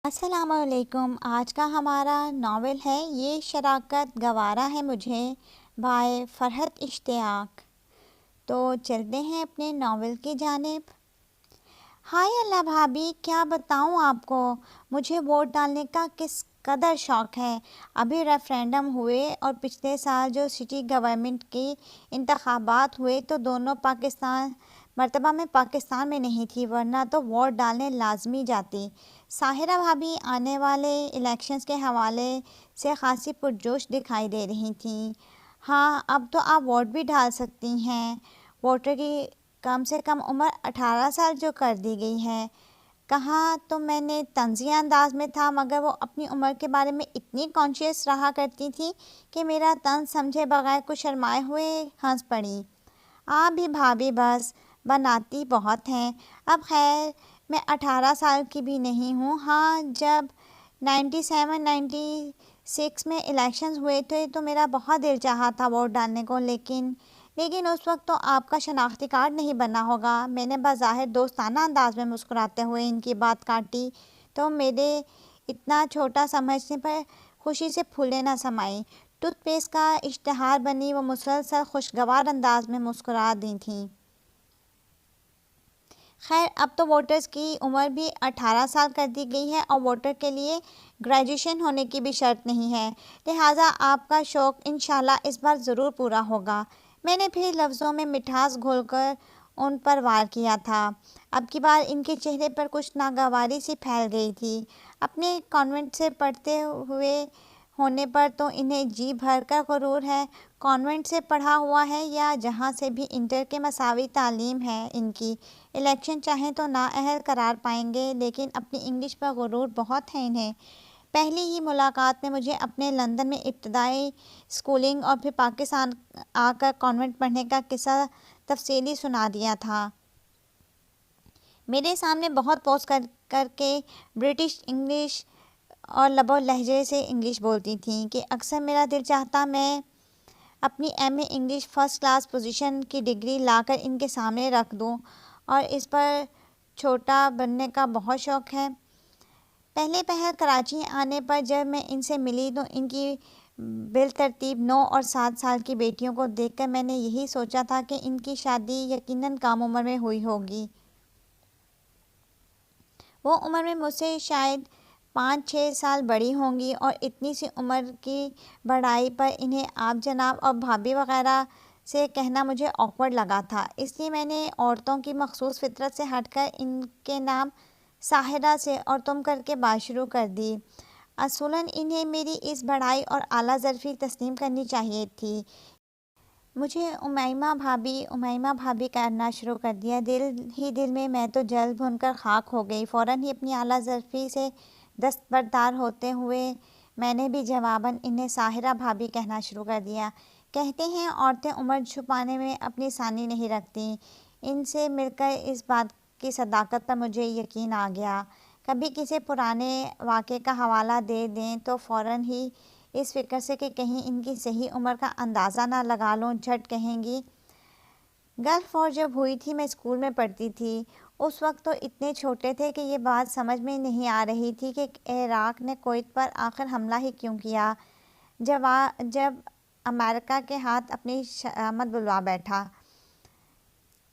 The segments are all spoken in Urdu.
السلام علیکم۔ آج کا ہمارا ناول ہے یہ شراکت گوارا ہے مجھے بائے فرحت اشتیاق۔ تو چلتے ہیں اپنے ناول کی جانب۔ ہائے اللہ بھابھی، کیا بتاؤں آپ کو، مجھے ووٹ ڈالنے کا کس قدر شوق ہے۔ ابھی ریفرینڈم ہوئے اور پچھلے سال جو سٹی گورنمنٹ کی انتخابات ہوئے تو دونوں مرتبہ میں پاکستان میں نہیں تھی، ورنہ تو ووٹ ڈالنے لازمی جاتی۔ ساحرہ بھابھی آنے والے الیکشنز کے حوالے سے خاصی پرجوش دکھائی دے رہی تھیں۔ ہاں، اب تو آپ ووٹ بھی ڈال سکتی ہیں، ووٹر کی کم سے کم عمر 18 سال جو کر دی گئی ہے۔ کہاں تو میں نے طنزیہ انداز میں تھا، مگر وہ اپنی عمر کے بارے میں اتنی کانشیس رہا کرتی تھی کہ میرا طنز سمجھے بغیر کچھ شرمائے ہوئے ہنس پڑی۔ آپ بھی بھابھی بس بناتی بہت ہیں۔ اب خیر میں 18 سال کی بھی نہیں ہوں۔ ہاں، جب 97-96 میں الیکشنز ہوئے تھے تو میرا بہت دل چاہا تھا ووٹ ڈالنے کو، لیکن اس وقت تو آپ کا شناختی کارڈ نہیں بنا ہوگا۔ میں نے بظاہر دوستانہ انداز میں مسکراتے ہوئے ان کی بات کاٹی تو میرے اتنا چھوٹا سمجھنے پر خوشی سے پھولیں نہ سمائیں۔ ٹوتھ پیسٹ کا اشتہار بنی وہ مسلسل خوشگوار انداز میں مسکرا دی تھیں۔ خیر، اب تو ووٹرز کی عمر بھی 18 سال کر دی گئی ہے اور ووٹر کے لیے گریجویشن ہونے کی بھی شرط نہیں ہے، لہٰذا آپ کا شوق انشاءاللہ اس بار ضرور پورا ہوگا۔ میں نے پھر لفظوں میں مٹھاس گھول کر ان پر وار کیا تھا۔ اب کی بار ان کے چہرے پر کچھ ناگواری سی پھیل گئی تھی۔ اپنے کانوینٹ سے پڑھتے ہوئے ہونے پر تو انہیں جی بھر کر غرور ہے۔ کانوینٹ سے پڑھا ہوا ہے یا جہاں سے بھی انٹر کے مساوی تعلیم ہے ان کی، الیکشن چاہیں تو نااہل قرار پائیں گے، لیکن اپنی انگلش پر غرور بہت ہے انہیں۔ پہلی ہی ملاقات میں مجھے اپنے لندن میں ابتدائی اسکولنگ اور پھر پاکستان آ کر کانوینٹ پڑھنے کا قصہ تفصیلی سنا دیا تھا۔ میرے سامنے بہت پوز کر کر کے برٹش انگلش اور لب و لہجے سے انگلش بولتی تھیں کہ اکثر میرا دل چاہتا میں اپنی M A English first class position کی ڈگری لا کر ان کے سامنے رکھ دوں، اور اس پر چھوٹا بننے کا بہت شوق ہے۔ پہلے پہر کراچی آنے پر جب میں ان سے ملی تو ان کی بالترتیب 9 اور 7 سال کی بیٹیوں کو دیکھ کر میں نے یہی سوچا تھا کہ ان کی شادی یقیناً کم عمر میں ہوئی ہوگی۔ وہ عمر میں مجھ سے شاید 5-6 سال بڑی ہوں گی، اور اتنی سی عمر کی بڑائی پر انہیں آپ جناب اور بھابھی وغیرہ سے کہنا مجھے آکورڈ لگا تھا، اس لیے میں نے عورتوں کی مخصوص فطرت سے ہٹ کر ان کے نام ساحرہ سے اور تم کر کے بات شروع کر دی۔ اصولاً انہیں میری اس بڑائی اور اعلیٰ ظرفی تسلیم کرنی چاہیے تھی۔ مجھے امیمہ بھابھی کرنا شروع کر دیا۔ دل ہی دل میں تو جل بھن کر خاک ہو گئی۔ فوراً ہی اپنی اعلیٰ ظرفی سے دستبردار ہوتے ہوئے میں نے بھی جواباً انہیں ساحرہ بھابھی کہنا شروع کر دیا۔ کہتے ہیں عورتیں عمر چھپانے میں اپنی ثانی نہیں رکھتیں۔ ان سے مل کر اس بات کی صداقت پر مجھے یقین آ گیا۔ کبھی کسی پرانے واقعے کا حوالہ دے دیں تو فوراً ہی اس فکر سے کہ کہیں ان کی صحیح عمر کا اندازہ نہ لگا لوں، جھٹ کہیں گی گلف وار جب ہوئی تھی میں اسکول میں پڑھتی تھی۔ اس وقت تو اتنے چھوٹے تھے کہ یہ بات سمجھ میں نہیں آ رہی تھی کہ عراق نے کویت پر آخر حملہ ہی کیوں کیا، جب امریکہ کے ہاتھ اپنی شامت بلوا بیٹھا۔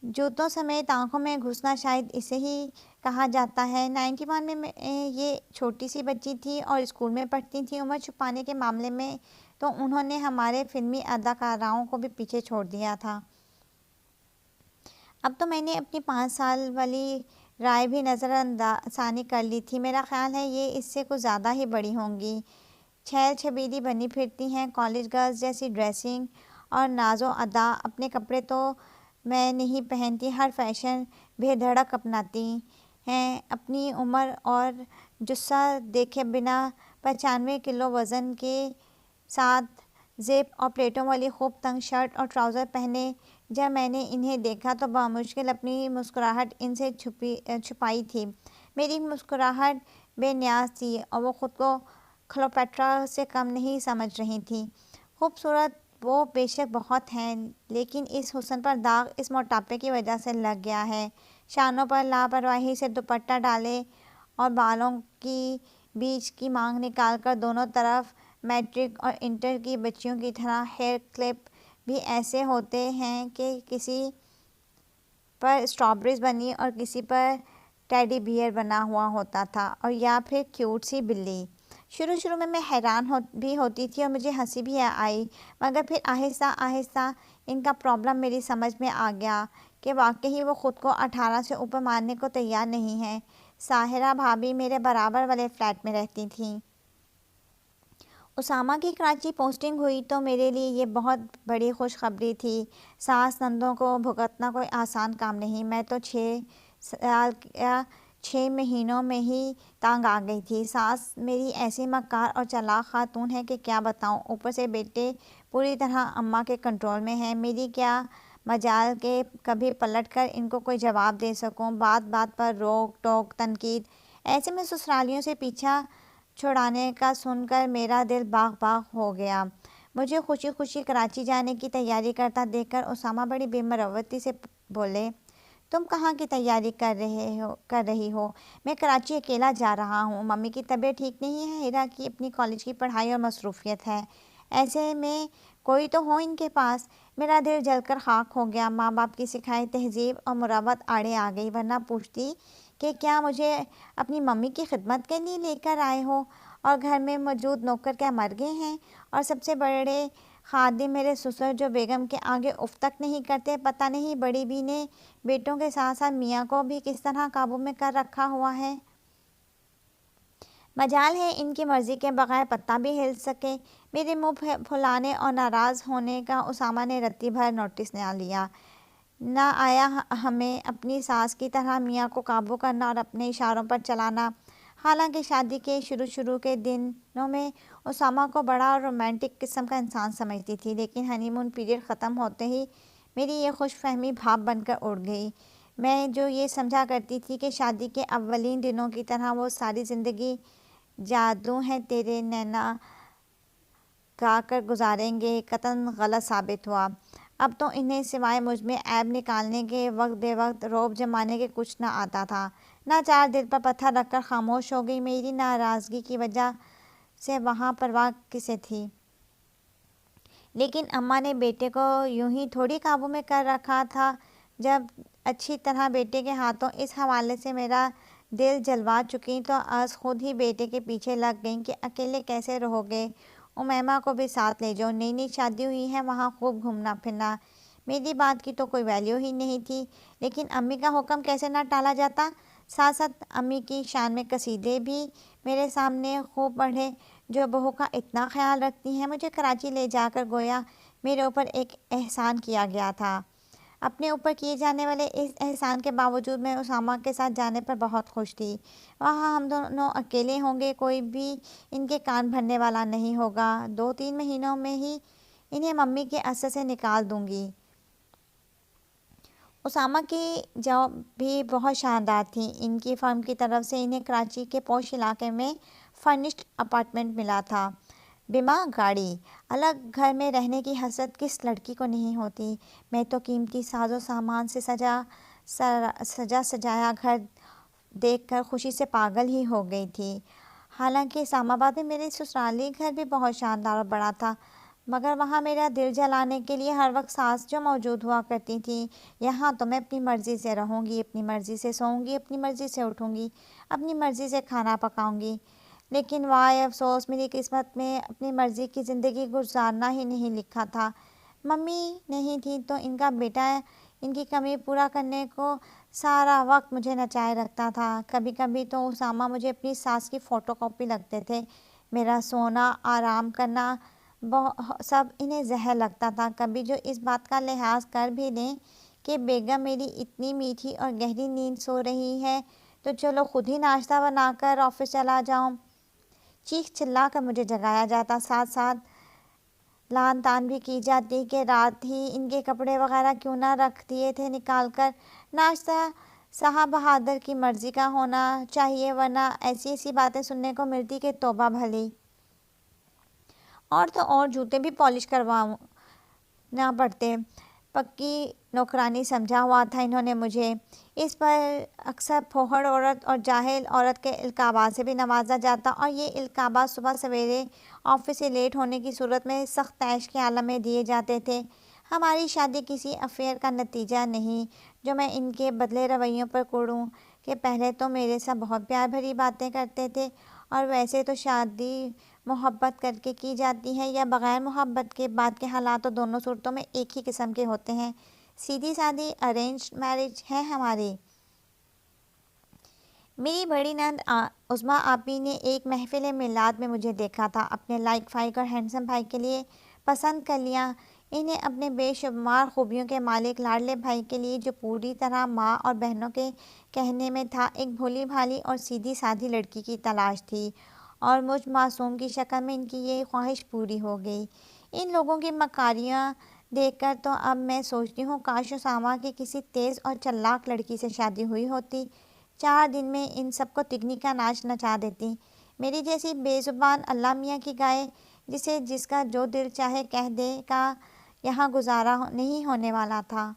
جوتوں سمیت آنکھوں میں گھسنا شاید اسے ہی کہا جاتا ہے۔ 91 میں یہ چھوٹی سی بچی تھی اور اسکول میں پڑھتی تھی۔ عمر چھپانے کے معاملے میں تو انہوں نے ہمارے فلمی اداکاراؤں کو بھی پیچھے چھوڑ دیا تھا۔ اب تو میں نے اپنی 5 سال والی رائے بھی نظر ثانی کر لی تھی۔ میرا خیال ہے یہ اس سے کچھ زیادہ ہی بڑی ہوں گی۔ چھیل چھبیلی بنی پھرتی ہیں، کالج گرلز جیسی ڈریسنگ اور ناز و ادا۔ اپنے کپڑے تو میں نہیں پہنتی، ہر فیشن بے دھڑک اپناتی ہیں۔ اپنی عمر اور جثہ دیکھے بنا 95 کلو وزن کے ساتھ زپ اور پلیٹوں والی خوب تنگ شرٹ اور ٹراؤزر پہنے جب میں نے انہیں دیکھا تو بامشکل اپنی مسکراہٹ ان سے چھپائی تھی۔ میری مسکراہٹ بے نیاز تھی اور وہ خود کو کلیوپیٹرا سے کم نہیں سمجھ رہی تھیں۔ خوبصورت وہ بے شک بہت ہیں، لیکن اس حسن پر داغ اس موٹاپے کی وجہ سے لگ گیا ہے۔ شانوں پر لاپرواہی سے دوپٹہ ڈالے اور بالوں کی بیچ کی مانگ نکال کر دونوں طرف میٹرک اور انٹر کی بچیوں کی طرح ہیئر کلپ بھی ایسے ہوتے ہیں کہ کسی پر اسٹرابریز بنی اور کسی پر ٹیڈی بیئر بنا ہوا ہوتا تھا، اور یا پھر کیوٹ سی بلی۔ شروع میں حیران بھی ہوتی تھی اور مجھے ہنسی بھی آئی، مگر پھر آہستہ آہستہ ان کا پرابلم میری سمجھ میں آ گیا کہ واقعی وہ خود کو 18 سے اوپر ماننے کو تیار نہیں ہیں۔ ساحرہ بھابھی میرے برابر والے فلیٹ میں رہتی تھیں۔ اسامہ کی کراچی پوسٹنگ ہوئی تو میرے لیے یہ بہت بڑی خوشخبری تھی۔ ساس نندوں کو بھگتنا کوئی آسان کام نہیں۔ میں تو 6 سال یا 6 مہینوں میں ہی تانگ آ گئی تھی۔ ساس میری ایسی مکار اور چالاک خاتون ہے کہ کیا بتاؤں، اوپر سے بیٹے پوری طرح اماں کے کنٹرول میں ہیں۔ میری کیا مجال کہ کبھی پلٹ کر ان کو کوئی جواب دے سکوں، بات بات پر روک ٹوک تنقید۔ ایسے میں سسرالیوں سے پیچھا چھڑانے کا سن کر میرا دل باغ باغ ہو گیا۔ مجھے خوشی خوشی کراچی جانے کی تیاری کرتا دیکھ کر اسامہ بڑی بے مروتی سے بولے، تم کہاں کی تیاری کر رہی ہو؟ میں کراچی اکیلا جا رہا ہوں، ممی کی طبیعت ٹھیک نہیں ہے، ہیرا کی اپنی کالج کی پڑھائی اور مصروفیت ہے، ایسے میں کوئی تو ہو ان کے پاس۔ میرا دل جل کر خاک ہو گیا۔ ماں باپ کی سکھائی تہذیب اور مروت آڑے آ گئی، ورنہ پوچھتی کہ کیا مجھے اپنی ممی کی خدمت کے لیے لے کر آئے ہو، اور گھر میں موجود نوکر کیا مر گئے ہیں، اور سب سے بڑے خادم میرے سسر جو بیگم کے آگے اف تک نہیں کرتے۔ پتہ نہیں بڑی بی نے بیٹوں کے ساتھ ساتھ میاں کو بھی کس طرح قابو میں کر رکھا ہوا ہے۔ مجال ہے ان کی مرضی کے بغیر پتہ بھی ہل سکے۔ میرے منہ پھلانے اور ناراض ہونے کا اسامہ نے رتی بھر نوٹس نہ لیا۔ نہ آیا ہمیں اپنی ساس کی طرح میاں کو قابو کرنا اور اپنے اشاروں پر چلانا۔ حالانکہ شادی کے شروع کے دنوں میں اسامہ کو بڑا اور رومانٹک قسم کا انسان سمجھتی تھی، لیکن ہنی مون پیریڈ ختم ہوتے ہی میری یہ خوش فہمی بھاپ بن کر اڑ گئی۔ میں جو یہ سمجھا کرتی تھی کہ شادی کے اولین دنوں کی طرح وہ ساری زندگی جادو ہیں تیرے نینا گا کر گزاریں گے، قطعاً غلط ثابت ہوا۔ اب تو انہیں سوائے مجھ میں عیب نکالنے کے، وقت بے وقت رعب جمانے کے کچھ نہ آتا تھا۔ ناچار دل پر پتھر رکھ کر خاموش ہو گئی۔ میری ناراضگی کی وجہ سے وہاں پرواہ کسے تھی؟ لیکن اماں نے بیٹے کو یوں ہی تھوڑی قابو میں کر رکھا تھا۔ جب اچھی طرح بیٹے کے ہاتھوں اس حوالے سے میرا دل جلوا چکیں تو از خود ہی بیٹے کے پیچھے لگ گئیں کہ اکیلے کیسے رہو گے، امیمہ کو بھی ساتھ لے جاؤ، نئی شادی ہوئی ہے، وہاں خوب گھومنا پھرنا۔ میری بات کی تو کوئی ویلیو ہی نہیں تھی، لیکن امی کا حکم کیسے نہ ٹالا جاتا۔ ساتھ ساتھ امی کی شان میں قصیدے بھی میرے سامنے خوب پڑھے، جو بہو کا اتنا خیال رکھتی ہیں۔ مجھے کراچی لے جا کر گویا میرے اوپر ایک احسان کیا گیا تھا۔ اپنے اوپر کیے جانے والے اس احسان کے باوجود میں اسامہ کے ساتھ جانے پر بہت خوش تھی۔ وہاں ہم دونوں اکیلے ہوں گے، کوئی بھی ان کے کان بھرنے والا نہیں ہوگا۔ 2-3 مہینوں میں ہی انہیں ممی کے اثر سے نکال دوں گی۔ اسامہ کی جاب بھی بہت شاندار تھی۔ ان کی فرم کی طرف سے انہیں کراچی کے پوش علاقے میں فرنشڈ اپارٹمنٹ ملا تھا، بما گاڑی۔ الگ گھر میں رہنے کی حسرت کس لڑکی کو نہیں ہوتی؟ میں تو قیمتی ساز و سامان سے سجا سجایا گھر دیکھ کر خوشی سے پاگل ہی ہو گئی تھی۔ حالانکہ اسلام آباد میں میرے سسرالی گھر بھی بہت شاندار اور بڑا تھا، مگر وہاں میرا دل جلانے کے لیے ہر وقت ساس جو موجود ہوا کرتی تھی۔ یہاں تو میں اپنی مرضی سے رہوں گی، اپنی مرضی سے سوؤں گی، اپنی مرضی سے اٹھوں گی، اپنی مرضی سے کھانا پکاؤں گی۔ لیکن وائے افسوس، میری قسمت میں اپنی مرضی کی زندگی گزارنا ہی نہیں لکھا تھا۔ ممی نہیں تھی تو ان کا بیٹا ان کی کمی پورا کرنے کو سارا وقت مجھے نچائے رکھتا تھا۔ کبھی کبھی تو اسامہ مجھے اپنی ساس کی فوٹو کاپی لگتے تھے۔ میرا سونا، آرام کرنا سب انہیں زہر لگتا تھا۔ کبھی جو اس بات کا لحاظ کر بھی لیں کہ بیگم میری اتنی میٹھی اور گہری نیند سو رہی ہے تو چلو خود ہی ناشتہ بنا کر آفس چلا جاؤں۔ چیخ چلا کر مجھے جگایا جاتا، ساتھ ساتھ لان تان بھی کی جاتی کہ رات ہی ان کے کپڑے وغیرہ کیوں نہ رکھ دیے تھے نکال کر۔ ناشتہ صاحب بہادر کی مرضی کا ہونا چاہیے، ورنہ ایسی باتیں سننے کو ملتی کہ توبہ بھلی۔ اور تو اور جوتے بھی پالش کروانا پڑتے۔ پکی نوکرانی سمجھا ہوا تھا انہوں نے مجھے۔ اس پر اکثر پھوہڑ عورت اور جاہل عورت کے القابات سے بھی نوازا جاتا اور یہ القابات صبح سویرے آفس سے لیٹ ہونے کی صورت میں سخت عیش کے عالم میں دیے جاتے تھے۔ ہماری شادی کسی افیئر کا نتیجہ نہیں جو میں ان کے بدلے رویوں پر کوڑوں کہ پہلے تو میرے ساتھ بہت پیار بھری باتیں کرتے تھے، اور ویسے تو شادی محبت کر کے کی جاتی ہے یا بغیر محبت کے، بعد کے حالات تو دونوں صورتوں میں ایک ہی قسم کے ہوتے ہیں۔ سیدھی سادی ارینجڈ میرج ہے ہماری۔ میری بڑی نند عظمیٰ آپی نے ایک محفل میلاد میں مجھے دیکھا تھا، اپنے لائق فائق اور ہینڈسم بھائی کے لیے پسند کر لیا، انہیں اپنے بے شمار خوبیوں کے مالک لاڈلے بھائی کے لیے جو پوری طرح ماں اور بہنوں کے کہنے میں تھا، ایک بھولی بھالی اور سیدھی سادھی لڑکی کی تلاش تھی، اور مجھ معصوم کی شکل میں ان کی یہ خواہش پوری ہو گئی۔ ان لوگوں کی مکاریاں دیکھ کر تو اب میں سوچتی ہوں کاش اسامہ کی کسی تیز اور چلاک لڑکی سے شادی ہوئی ہوتی، 4 دن میں ان سب کو تکنی کا ناچ نچا دیتی۔ میری جیسی بے زبان اللہ میاں کی گائے جسے جس کا جو دل چاہے کہہ دے کا یہاں گزارا نہیں ہونے والا تھا۔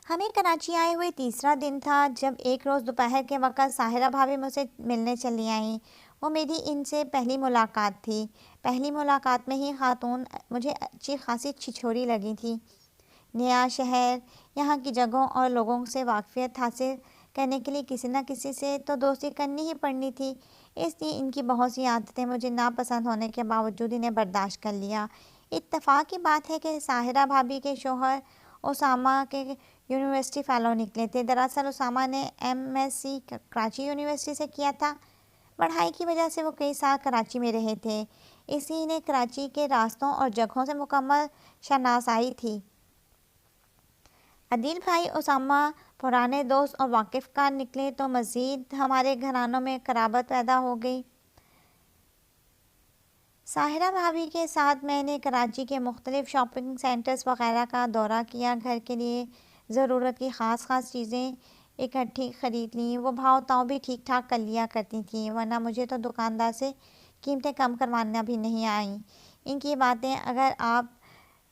ہمیں کراچی آئے ہوئے تیسرا دن تھا جب ایک روز دوپہر کے وقت ساحرہ بھابھی مجھ سے ملنے چلی آئیں۔ وہ میری ان سے پہلی ملاقات تھی۔ پہلی ملاقات میں ہی خاتون مجھے اچھی خاصی چھچھوری لگی تھی۔ نیا شہر، یہاں کی جگہوں اور لوگوں سے واقفیت حاصل کرنے کے لیے کسی نہ کسی سے تو دوستی کرنی ہی پڑنی تھی، اس لیے ان کی بہت سی عادتیں مجھے ناپسند ہونے کے باوجود انہیں برداشت کر لیا۔ اتفاق کی بات ہے کہ ساحرہ بھابھی کے شوہر اسامہ کے یونیورسٹی فیلو نکلے تھے۔ دراصل اسامہ نے M S C Karachi university سے کیا تھا۔ پڑھائی کی وجہ سے وہ کئی سال کراچی میں رہے تھے، اس لیے انہیں کراچی کے راستوں اور جگہوں سے مکمل شناسائی تھی۔ عدیل بھائی اسامہ پرانے دوست اور واقف کار نکلے تو مزید ہمارے گھرانوں میں قرابت پیدا ہو گئی۔ ساحرہ بھابھی کے ساتھ میں نے کراچی کے مختلف شاپنگ سینٹرز وغیرہ کا دورہ کیا، گھر کے لیے ضرورت کی خاص چیزیں اکٹھی خرید لیں۔ وہ بھاؤ تاؤ بھی ٹھیک ٹھاک کر لیا کرتی تھیں، ورنہ مجھے تو دکاندار سے قیمتیں کم کروانا بھی نہیں آئیں۔ ان کی باتیں اگر آپ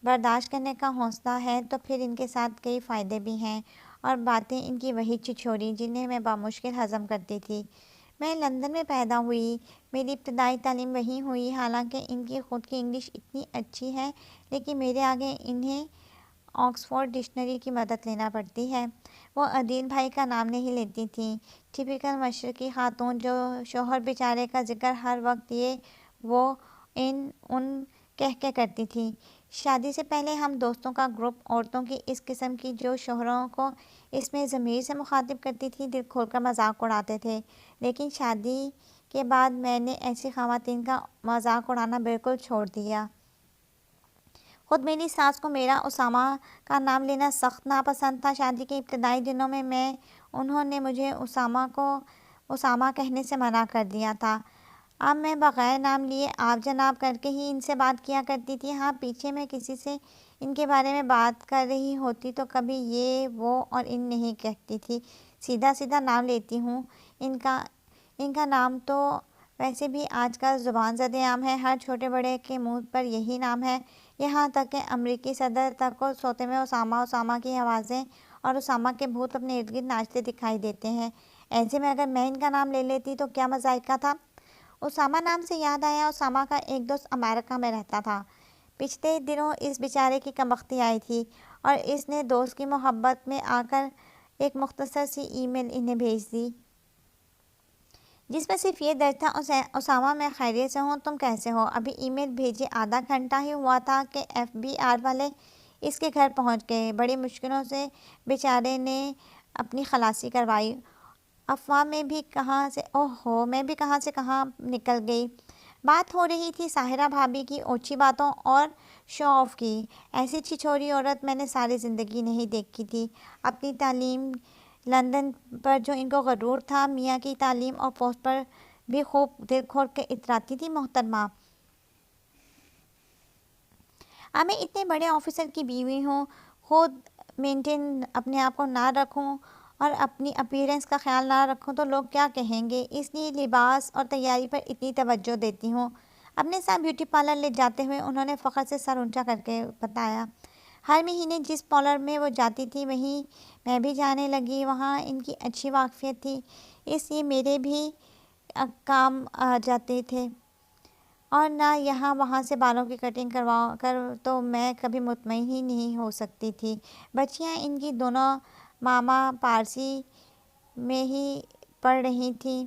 برداشت کرنے کا حوصلہ ہے تو پھر ان کے ساتھ کئی فائدے بھی ہیں، اور باتیں ان کی وہی چھچھوری جنہیں میں بامشکل ہضم کرتی تھی۔ میں لندن میں پیدا ہوئی، میری ابتدائی تعلیم وہیں ہوئی، حالانکہ ان کی خود کی انگلش اتنی اچھی ہے لیکن میرے آگے انہیں آکسفورڈ ڈکشنری کی مدد لینا پڑتی ہے۔ وہ عدیل بھائی کا نام نہیں لیتی تھیں، ٹپیکل مشرقی خاتون جو شوہر بیچارے کا ذکر ہر وقت یہ وہ ان کہہ کے کرتی تھیں۔ شادی سے پہلے ہم دوستوں کا گروپ عورتوں کی اس قسم کی جو شوہروں کو اس میں ضمیر سے مخاطب کرتی تھی دل کھول کر مذاق اڑاتے تھے، لیکن شادی کے بعد میں نے ایسی خواتین کا مذاق اڑانا بالکل چھوڑ دیا۔ خود میری ساس کو میرا اسامہ کا نام لینا سخت ناپسند تھا۔ شادی کے ابتدائی دنوں میں انہوں نے مجھے اسامہ کو اسامہ کہنے سے منع کر دیا تھا۔ اب میں بغیر نام لیے آپ جناب کر کے ہی ان سے بات کیا کرتی تھی۔ ہاں، پیچھے میں کسی سے ان کے بارے میں بات کر رہی ہوتی تو کبھی یہ وہ اور ان نہیں کہتی تھی، سیدھا سیدھا نام لیتی ہوں۔ ان کا نام تو ویسے بھی آج کل زبان زد عام ہے، ہر چھوٹے بڑے کے منہ پر یہی نام ہے، یہاں تک کہ امریکی صدر تک کو سوتے میں اسامہ اسامہ کی آوازیں اور اسامہ کے بھوت اپنے ارد گرد ناچتے دکھائی دیتے ہیں۔ ایسے میں اگر میں ان کا نام لے لیتی تو کیا مذائقہ تھا۔ اسامہ نام سے یاد آیا، اسامہ کا ایک دوست امریکہ میں رہتا تھا۔ پچھلے دنوں اس بیچارے کی کمبختی آئی تھی اور اس نے دوست کی محبت میں آ کر ایک مختصر سی ای میل انہیں بھیج دی، جس میں صرف یہ درج تھا: اسامہ، میں خیریت سے ہوں، تم کیسے ہو؟ ابھی ای میل بھیجے آدھا گھنٹہ ہی ہوا تھا کہ ایف بی آر والے اس کے گھر پہنچ گئے۔ بڑی مشکلوں سے بیچارے نے اپنی خلاصی کروائی۔ افواہ میں بھی کہاں سے کہاں نکل گئی۔ بات ہو رہی تھی ساحرہ بھابھی کی اوچھی باتوں اور شو آف کی۔ ایسی چھچھوری عورت میں نے ساری زندگی نہیں دیکھی تھی۔ اپنی تعلیم لندن پر جو ان کو غرور تھا، میاں کی تعلیم اور پوسٹ پر بھی خوب دل کھول کے اتراتی تھی محترمہ۔ اب میں اتنے بڑے آفیسر کی بیوی ہوں، خود مینٹین اپنے آپ کو نہ رکھوں اور اپنی اپیرنس کا خیال نہ رکھوں تو لوگ کیا کہیں گے، اس لیے لباس اور تیاری پر اتنی توجہ دیتی ہوں۔ اپنے ساتھ بیوٹی پارلر لے جاتے ہوئے انہوں نے فخر سے سر اونچا کر کے بتایا، ہر مہینے جس پارلر میں وہ جاتی تھی وہیں میں بھی جانے لگی، وہاں ان کی اچھی واقفیت تھی، اس لیے میرے بھی کام آ جاتے تھے، اور نہ یہاں وہاں سے بالوں کی کٹنگ کروا کر تو میں کبھی مطمئن ہی نہیں ہو سکتی تھی۔ بچیاں ان کی دونوں ماما پارسی میں ہی پڑھ رہی تھیں۔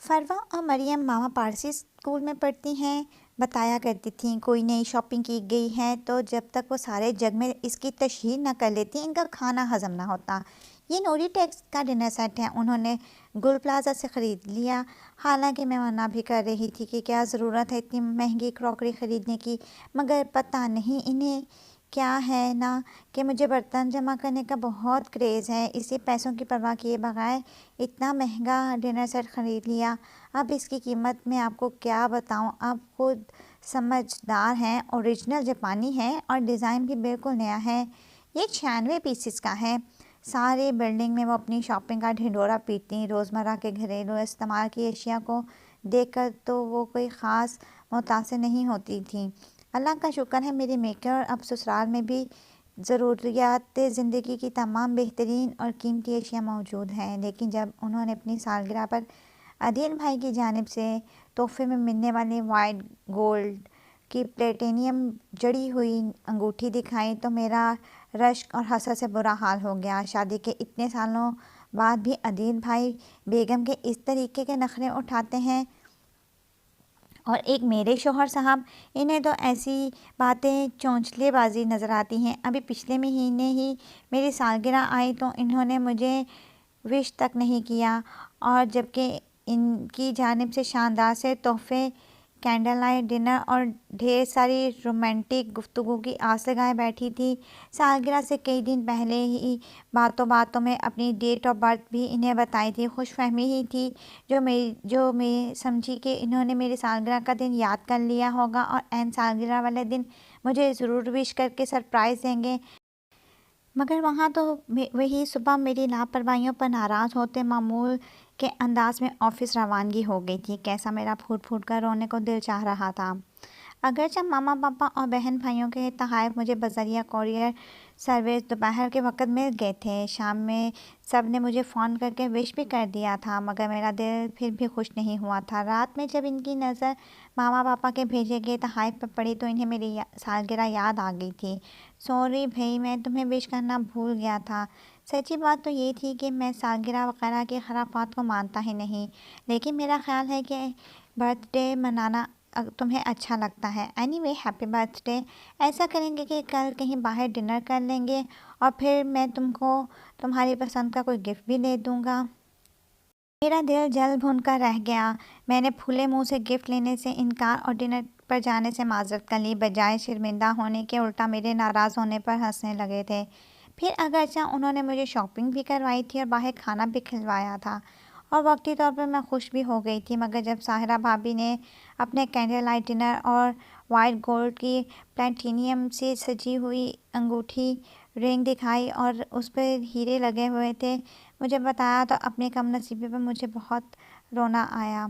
فروا اور مریم ماما پارسی اسکول میں پڑھتی ہیں، بتایا کرتی تھیں کوئی نئی شاپنگ کی گئی ہے تو جب تک وہ سارے جگ میں اس کی تشہیر نہ کر لیتی ان کا کھانا ہضم نہ ہوتا۔ یہ نوری ٹیکس کا ڈنر سیٹ ہے، انہوں نے گل پلازا سے خرید لیا، حالانکہ میں منع بھی کر رہی تھی کہ کیا ضرورت ہے اتنی مہنگی کراکری خریدنے کی، مگر پتہ نہیں انہیں کیا ہے نا کہ مجھے برتن جمع کرنے کا بہت کریز ہے، اس لیے پیسوں کی پرواہ کیے بغیر اتنا مہنگا ڈنر سیٹ خرید لیا۔ اب اس کی قیمت میں آپ کو کیا بتاؤں، آپ خود سمجھدار ہیں، اوریجنل جاپانی ہے اور ڈیزائن بھی بالکل نیا ہے۔ یہ 96 پیسز کا ہے۔ سارے بلڈنگ میں وہ اپنی شاپنگ کا ڈھنڈورا پیٹتی، روزمرہ کے گھریلو استعمال کی اشیاء کو دیکھ کر تو وہ کوئی خاص متاثر نہیں ہوتی تھیں۔ اللہ کا شکر ہے میرے میکے اور اب سسرال میں بھی ضروریات زندگی کی تمام بہترین اور قیمتی اشیاء موجود ہیں، لیکن جب انہوں نے اپنی سالگرہ پر عدیل بھائی کی جانب سے تحفے میں ملنے والی وائٹ گولڈ کی پلیٹینیم جڑی ہوئی انگوٹھی دکھائی تو میرا رشک اور حسد سے برا حال ہو گیا۔ شادی کے اتنے سالوں بعد بھی عدیل بھائی بیگم کے اس طریقے کے نخرے اٹھاتے ہیں، اور ایک میرے شوہر صاحب، انہیں تو ایسی باتیں چونچلے بازی نظر آتی ہیں۔ ابھی پچھلے مہینے ہی میری سالگرہ آئی تو انہوں نے مجھے وش تک نہیں کیا، اور جبکہ ان کی جانب سے شاندار سے تحفے، کینڈل لائٹ ڈنر اور ڈھیر ساری رومانٹک گفتگو کی آس لگائے بیٹھی تھی۔ سالگرہ سے کئی دن پہلے ہی باتوں باتوں میں اپنی ڈیٹ آف برتھ بھی انہیں بتائی تھی۔ خوش فہمی ہی تھی جو میں سمجھی کہ انہوں نے میری سالگرہ کا دن یاد کر لیا ہوگا اور عین سالگرہ والے دن مجھے ضرور وش کر کے سرپرائز دیں گے، مگر وہاں تو وہی صبح میری لاپرواہیوں پر ناراض ہوتے معمول کے انداز میں آفس روانگی ہو گئی تھی۔ کیسا میرا پھوٹ پھوٹ کر رونے کو دل چاہ رہا تھا۔ اگرچہ ماما پاپا اور بہن بھائیوں کے تحائف مجھے بذریعہ کوریئر سروس دوپہر کے وقت مل گئے تھے، شام میں سب نے مجھے فون کر کے وش بھی کر دیا تھا، مگر میرا دل پھر بھی خوش نہیں ہوا تھا۔ رات میں جب ان کی نظر ماما پاپا کے بھیجے گئے تحائف پر پڑی تو انہیں میری سالگرہ یاد آ گئی تھی۔ سوری بھائی، میں تمہیں وش کرنا بھول گیا تھا۔ سچی بات تو یہ تھی کہ میں سالگرہ وغیرہ کے خرافات کو مانتا ہی نہیں، لیکن میرا خیال ہے کہ برتھ ڈے منانا تمہیں اچھا لگتا ہے۔ Any way, happy birth day. ایسا کریں گے کہ کل کہیں باہر ڈنر کر لیں گے اور پھر میں تم کو تمہاری پسند کا کوئی گفٹ بھی دے دوں گا۔ میرا دل جل بھن کر رہ گیا۔ میں نے پھولے منہ سے گفٹ لینے سے انکار اور ڈنر پر جانے سے معذرت کر لی، بجائے شرمندہ ہونے کے الٹا میرے ناراض ہونے پر ہنسنے لگے تھے۔ پھر اگرچہ انہوں نے مجھے شاپنگ بھی کروائی تھی اور باہر کھانا بھی کھلوایا تھا، اور وقتی طور پر میں خوش بھی ہو گئی تھی، مگر جب ساحرہ بھابی نے اپنے کینڈل لائٹ ڈنر اور وائٹ گولڈ کی پلیٹینیم سے سجی ہوئی انگوٹھی رنگ دکھائی اور اس پر ہیرے لگے ہوئے تھے مجھے بتایا تو اپنی کم نصیبی پر مجھے بہت رونا آیا۔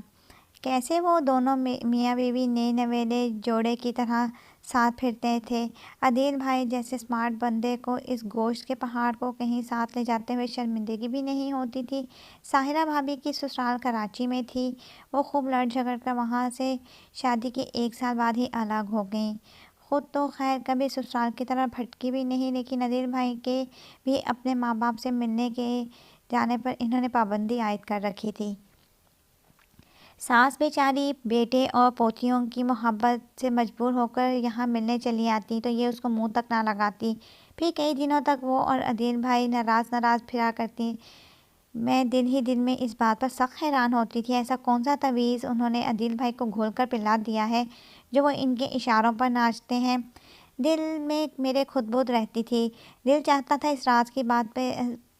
کیسے وہ دونوں میاں بیوی نئے نویلے جوڑے کی طرح ساتھ پھرتے تھے۔ عدیل بھائی جیسے اسمارٹ بندے کو اس گوشت کے پہاڑ کو کہیں ساتھ لے جاتے ہوئے شرمندگی بھی نہیں ہوتی تھی۔ ساحرہ بھابی کی سسرال کراچی میں تھی، وہ خوب لڑ جھگڑ کر وہاں سے شادی کے 1 سال بعد ہی الگ ہو گئیں۔ خود تو خیر کبھی سسرال کی طرح بھٹکی بھی نہیں، لیکن عدیل بھائی کے بھی اپنے ماں باپ سے ملنے کے جانے پر انہوں نے پابندی عائد کر رکھی تھی۔ ساس بیچاری بیٹے اور پوتیوں کی محبت سے مجبور ہو کر یہاں ملنے چلی آتی تو یہ اس کو منہ تک نہ لگاتی، پھر کئی دنوں تک وہ اور عدیل بھائی ناراض پھرا کرتی۔ میں دل ہی دل میں اس بات پر سخت حیران ہوتی تھی، ایسا کون سا تعویذ انہوں نے عدیل بھائی کو گھول کر پلا دیا ہے جو وہ ان کے اشاروں پر ناچتے ہیں۔ دل میں میرے خود بہت رہتی تھی، دل چاہتا تھا اس راز کی بات پہ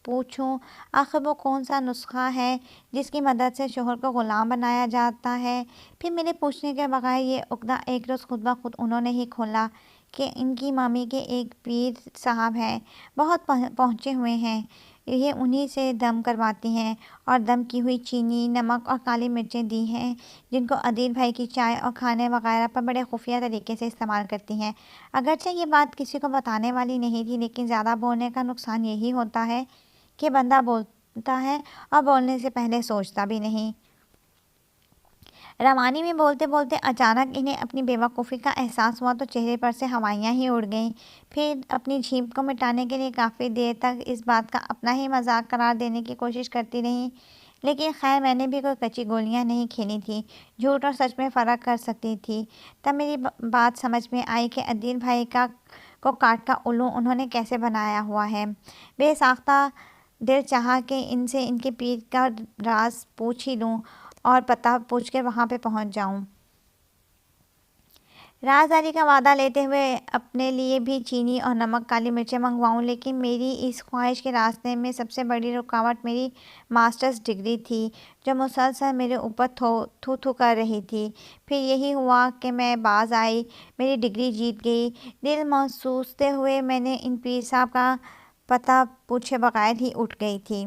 پوچھوں، آخر وہ کون سا نسخہ ہے جس کی مدد سے شوہر کو غلام بنایا جاتا ہے۔ پھر میرے پوچھنے کے بغیر یہ عقدہ ایک روز خود بخود انہوں نے ہی کھولا کہ ان کی مامی کے ایک پیر صاحب ہیں، بہت پہنچے ہوئے ہیں، یہ انہی سے دم کرواتی ہیں اور دم کی ہوئی چینی، نمک اور کالی مرچیں دی ہیں، جن کو عدیل بھائی کی چائے اور کھانے وغیرہ پر بڑے خفیہ طریقے سے استعمال کرتی ہیں۔ اگرچہ یہ بات کسی کو بتانے والی نہیں تھی، لیکن زیادہ بولنے کا نقصان یہی ہوتا ہے کہ بندہ بولتا ہے اور بولنے سے پہلے سوچتا بھی نہیں۔ روانی میں بولتے بولتے اچانک انہیں اپنی بے وقوفی کا احساس ہوا تو چہرے پر سے ہوائیاں ہی اڑ گئیں۔ پھر اپنی جھیپ کو مٹانے کے لیے کافی دیر تک اس بات کا اپنا ہی مذاق قرار دینے کی کوشش کرتی رہیں، لیکن خیر میں نے بھی کوئی کچی گولیاں نہیں کھیلی تھیں، جھوٹ اور سچ میں فرق کر سکتی تھی۔ تب میری بات سمجھ میں آئی کہ عدیل بھائی کو کاٹ کا الو انہوں نے کیسے بنایا ہوا ہے۔ بے ساختہ دل چاہا کہ ان سے ان کے پیر کا راز پوچھ ہی لوں اور پتہ پوچھ کے وہاں پہ پہنچ جاؤں۔ رازداری کا وعدہ لیتے ہوئے اپنے لیے بھی چینی اور نمک کالی مرچیں منگواؤں، لیکن میری اس خواہش کے راستے میں سب سے بڑی رکاوٹ میری ماسٹرز ڈگری تھی، جو مسلسل میرے اوپر تھو تھو کر رہی تھی۔ پھر یہی ہوا کہ میں باز آئی، میری ڈگری جیت گئی۔ دل محسوستے ہوئے میں نے ان پیر صاحب کا پتہ پوچھے بغیر ہی اٹھ گئی تھی۔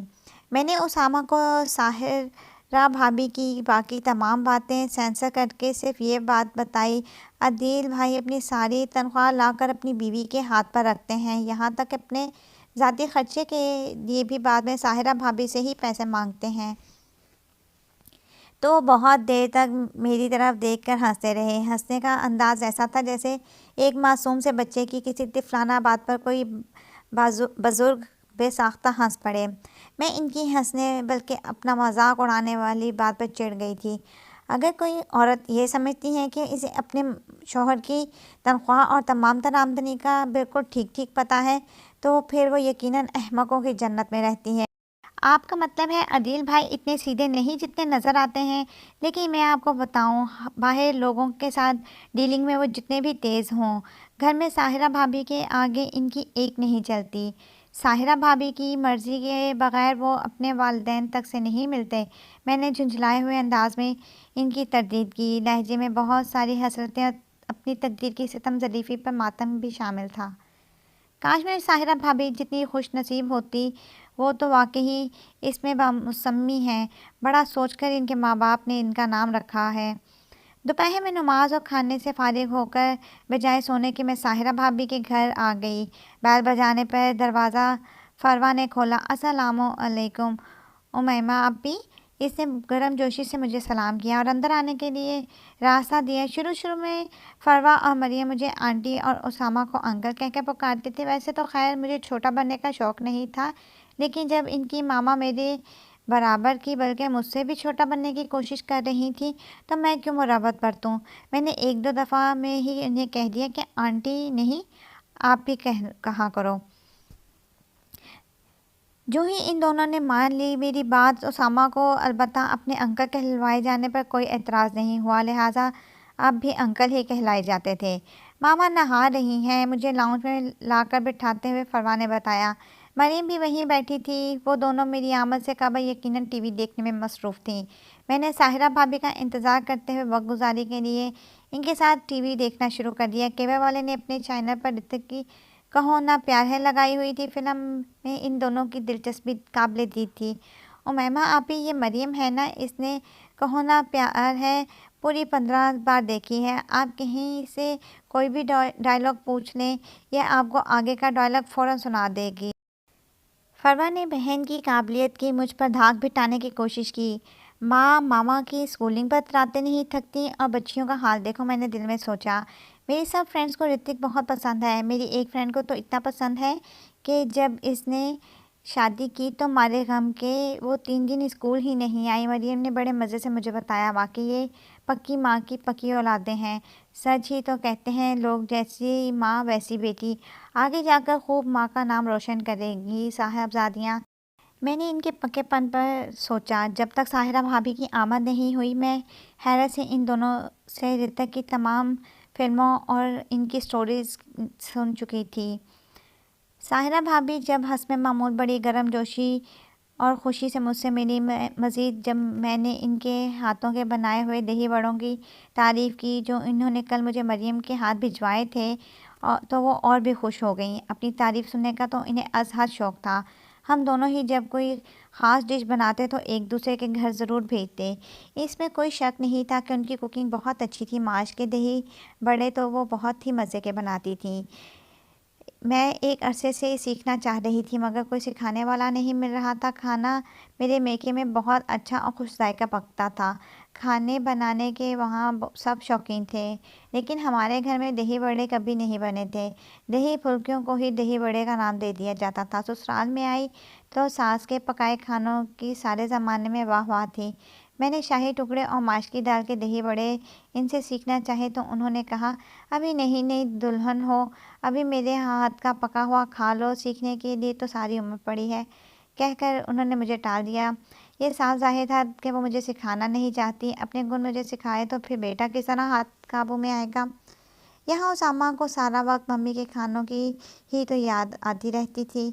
میں نے اسامہ کو ساحرہ بھابھی کی باقی تمام باتیں سینسر کر کے صرف یہ بات بتائی، عدیل بھائی اپنی ساری تنخواہ لا کر اپنی بیوی کے ہاتھ پر رکھتے ہیں، یہاں تک کہ اپنے ذاتی خرچے کے لیے بھی بعد میں ساحرہ بھابھی سے ہی پیسے مانگتے ہیں۔ تو بہت دیر تک میری طرف دیکھ کر ہنستے رہے۔ ہنسنے کا انداز ایسا تھا جیسے ایک معصوم سے بچے کی کسی طفلانہ بات پر کوئی بزرگ بے ساختہ ہنس پڑے۔ میں ان کی ہنسنے بلکہ اپنا مذاق اڑانے والی بات پر چڑ گئی تھی۔ اگر کوئی عورت یہ سمجھتی ہے کہ اسے اپنے شوہر کی تنخواہ اور تمام تر آمدنی کا بالکل ٹھیک ٹھیک پتہ ہے تو پھر وہ یقیناً احمقوں کی جنت میں رہتی ہے۔ آپ کا مطلب ہے عدیل بھائی اتنے سیدھے نہیں جتنے نظر آتے ہیں، لیکن میں آپ کو بتاؤں، باہر لوگوں کے ساتھ ڈیلنگ میں وہ جتنے بھی تیز ہوں، گھر میں ساحرہ بھابھی کے آگے ان کی ایک نہیں چلتی۔ ساحرہ بھابھی کی مرضی کے بغیر وہ اپنے والدین تک سے نہیں ملتے۔ میں نے جھنجھلائے ہوئے انداز میں ان کی تردید کی، لہجے میں بہت ساری حسرتیں اور اپنی تقدیر کی ستم ظریفی پر ماتم بھی شامل تھا۔ کاش میری ساحرہ بھابھی جتنی خوش نصیب ہوتی، وہ تو واقعی اس میں بامسمی ہیں۔ بڑا سوچ کر ان کے ماں باپ نے ان کا نام رکھا ہے۔ دوپہر میں نماز اور کھانے سے فارغ ہو کر بجائے سونے کے میں ساحرہ بھابھی کے گھر آ گئی۔ بیل بجانے پر دروازہ فروا نے کھولا۔ السلام علیکم امیمہ اپی، اس نے گرم جوشی سے مجھے سلام کیا اور اندر آنے کے لیے راستہ دیا۔ شروع میں فروا اور مریم مجھے آنٹی اور اسامہ کو انکل کہہ کے پکارتے تھے۔ ویسے تو خیر مجھے چھوٹا بننے کا شوق نہیں تھا، لیکن جب ان کی ماما میرے برابر کی بلکہ مجھ سے بھی چھوٹا بننے کی کوشش کر رہی تھی تو میں کیوں مروت برتوں۔ میں نے ایک دو دفعہ میں ہی انہیں کہہ دیا کہ آنٹی نہیں، آپ بھی کہا کرو۔ جو ہی ان دونوں نے مان لی میری بات، اسامہ کو البتہ اپنے انکل کہلوائے جانے پر کوئی اعتراض نہیں ہوا، لہٰذا اب بھی انکل ہی کہلائے جاتے تھے۔ ماما نہا رہی ہیں، مجھے لاؤنج میں لا کر بٹھاتے ہوئے فروا نے بتایا۔ مریم بھی وہیں بیٹھی تھی۔ وہ دونوں میری آمد سے قبل یقیناً ٹی وی دیکھنے میں مصروف تھیں۔ میں نے ساحرہ بھابھی کا انتظار کرتے ہوئے وقت گزاری کے لیے ان کے ساتھ ٹی وی دیکھنا شروع کر دیا۔ کیبل والے نے اپنے چینل پر رتک کی کہو نہ پیار ہے لگائی ہوئی تھی۔ فلم میں ان دونوں کی دلچسپی قابل دید تھی۔ امیمہ آپی، یہ مریم ہے نا، اس نے کہو نہ پیار ہے پوری 15 بار دیکھی ہے۔ آپ کہیں سے کوئی بھی ڈائلاگ پوچھ لیں، یہ آپ کو آگے کا ڈائلاگ فوراً سنا دے گی۔ فروا نے بہن کی قابلیت کی مجھ پر دھاک بٹھانے کی کوشش کی۔ ماں ماما کی اسکولنگ پر راتیں نہیں تھکتی اور بچیوں کا حال دیکھو، میں نے دل میں سوچا۔ میری سب فرینڈز کو رتک بہت پسند ہے۔ میری ایک فرینڈ کو تو اتنا پسند ہے کہ جب اس نے شادی کی تو مارے غم کے وہ 3 دن اسکول ہی نہیں آئی۔ مریم نے بڑے مزے سے مجھے بتایا، واقعی یہ پکی ماں کی پکی اولادیں ہیں۔ سچ ہی تو کہتے ہیں لوگ، جیسی ماں ویسی بیٹی، آگے جا کر خوب ماں کا نام روشن کرے گی صاحبزادیاں۔ میں نے ان کے پکے پن پر سوچا۔ جب تک ساحرہ بھابھی کی آمد نہیں ہوئی میں حیرت سے ان دونوں سے رتک کی تمام فلموں اور ان کی سٹوریز سن چکی تھی۔ ساحرہ بھابھی جب حسب معمول بڑی گرم جوشی اور خوشی سے مجھ سے ملی، مزید جب میں نے ان کے ہاتھوں کے بنائے ہوئے دہی بڑوں کی تعریف کی جو انہوں نے کل مجھے مریم کے ہاتھ بھجوائے تھے تو وہ اور بھی خوش ہو گئیں۔ اپنی تعریف سننے کا تو انہیں از حد شوق تھا۔ ہم دونوں ہی جب کوئی خاص ڈش بناتے تو ایک دوسرے کے گھر ضرور بھیجتے۔ اس میں کوئی شک نہیں تھا کہ ان کی کوکنگ بہت اچھی تھی۔ ماش کے دہی بڑے تو وہ بہت ہی مزے کے بناتی تھیں۔ میں ایک عرصے سے سیکھنا چاہ رہی تھی مگر کوئی سکھانے والا نہیں مل رہا تھا۔ کھانا میرے میکے میں بہت اچھا اور خوش ذائقہ پکتا تھا۔ کھانے بنانے کے وہاں سب شوقین تھے، لیکن ہمارے گھر میں دہی بڑے کبھی نہیں بنے تھے۔ دہی پھلکیوں کو ہی دہی بڑے کا نام دے دیا جاتا تھا۔ سسرال میں آئی تو ساس کے پکائے کھانوں کی سارے زمانے میں واہ واہ تھی۔ میں نے شاہی ٹکڑے اور ماش کی دال کے دہی بڑے ان سے سیکھنا چاہے تو انہوں نے کہا، ابھی نہیں نئی دلہن ہو، ابھی میرے ہاتھ کا پکا ہوا کھا لو، سیکھنے کے لیے تو ساری عمر پڑی ہے، کہہ کر انہوں نے مجھے ٹال دیا۔ یہ صاف ظاہر تھا کہ وہ مجھے سکھانا نہیں چاہتی۔ اپنے گن مجھے سکھائے تو پھر بیٹا کس طرح ہاتھ قابو میں آئے گا۔ یہاں اسامہ کو سارا وقت ممی کے کھانوں کی ہی تو یاد آتی رہتی تھی۔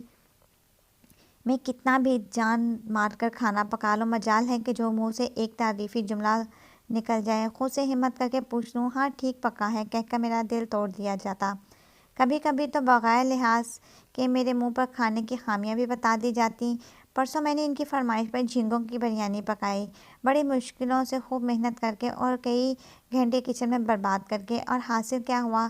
میں کتنا بھی جان مار کر کھانا پکا لوں، مجال ہے کہ جو منہ سے ایک تعریفی جملہ نکل جائے، خود سے ہمت کر کے پوچھ لوں، ہاں ٹھیک پکا ہے، کہہ کر میرا دل توڑ دیا جاتا۔ کبھی کبھی تو بغیر لحاظ کے میرے منہ پر کھانے کی خامیاں بھی بتا دی جاتی۔ پرسوں میں نے ان کی فرمائش پر جھینگوں کی بریانی پکائی، بڑی مشکلوں سے خوب محنت کر کے اور کئی گھنٹے کچن میں برباد کر کے، اور حاصل کیا ہوا،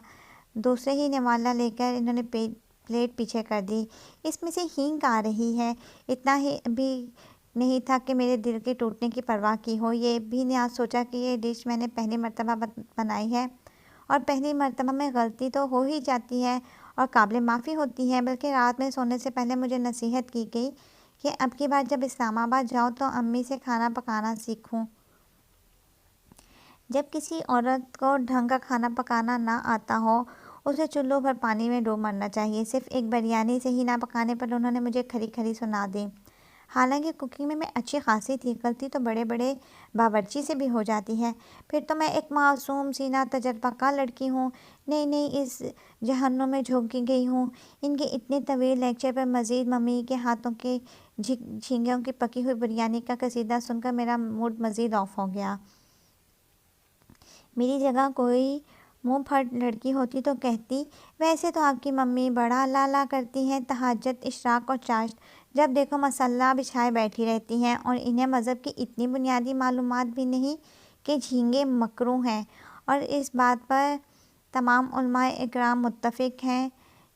دوسرے ہی نوالا لے کر انہوں نے پلیٹ پیچھے کر دی۔ اس میں سے ہینگ آ رہی ہے۔ اتنا ہی بھی نہیں تھا کہ میرے دل کے ٹوٹنے کی پرواہ کی ہو، یہ بھی نہ سوچا کہ یہ ڈش میں نے پہلی مرتبہ بنائی ہے، اور پہلی مرتبہ میں غلطی تو ہو ہی جاتی ہے اور قابل معافی ہوتی ہے۔ بلکہ رات میں سونے سے پہلے مجھے نصیحت کی گئی کہ اب کی بار جب اسلام آباد جاؤ تو امی سے کھانا پکانا سیکھوں۔ جب کسی عورت کو ڈھنگ کا کھانا پکانا نہ آتا ہو، اسے چلو بھر پانی میں ڈوب مرنا چاہیے۔ صرف ایک بریانی سے ہی نہ پکانے پر انہوں نے مجھے کھری کھری سنا دی۔ حالانکہ کوکنگ میں اچھی خاصی تھی، غلطی تو بڑے بڑے باورچی سے بھی ہو جاتی ہے۔ پھر تو میں ایک معصوم سی نا تجربہ کار لڑکی ہوں، نئی نئی اس جہنم میں جھونکی گئی ہوں۔ ان کے اتنے طویل لیکچر پر مزید ممی کے ہاتھوں کے جھینگوں کی پکی ہوئی بریانی کا قصیدہ سن کر میرا موڈ مزید آف ہو گیا۔ میری جگہ کوئی منہ پھٹ لڑکی ہوتی تو کہتی، ویسے تو آپ کی ممی بڑا لا لا کرتی ہیں، تہجد، اشراق اور چاشت جب دیکھو مصالحہ بچھائے بیٹھی رہتی ہیں، اور انہیں مذہب کی اتنی بنیادی معلومات بھی نہیں کہ جھینگے مکروہ ہیں، اور اس بات پر تمام علماء اکرام متفق ہیں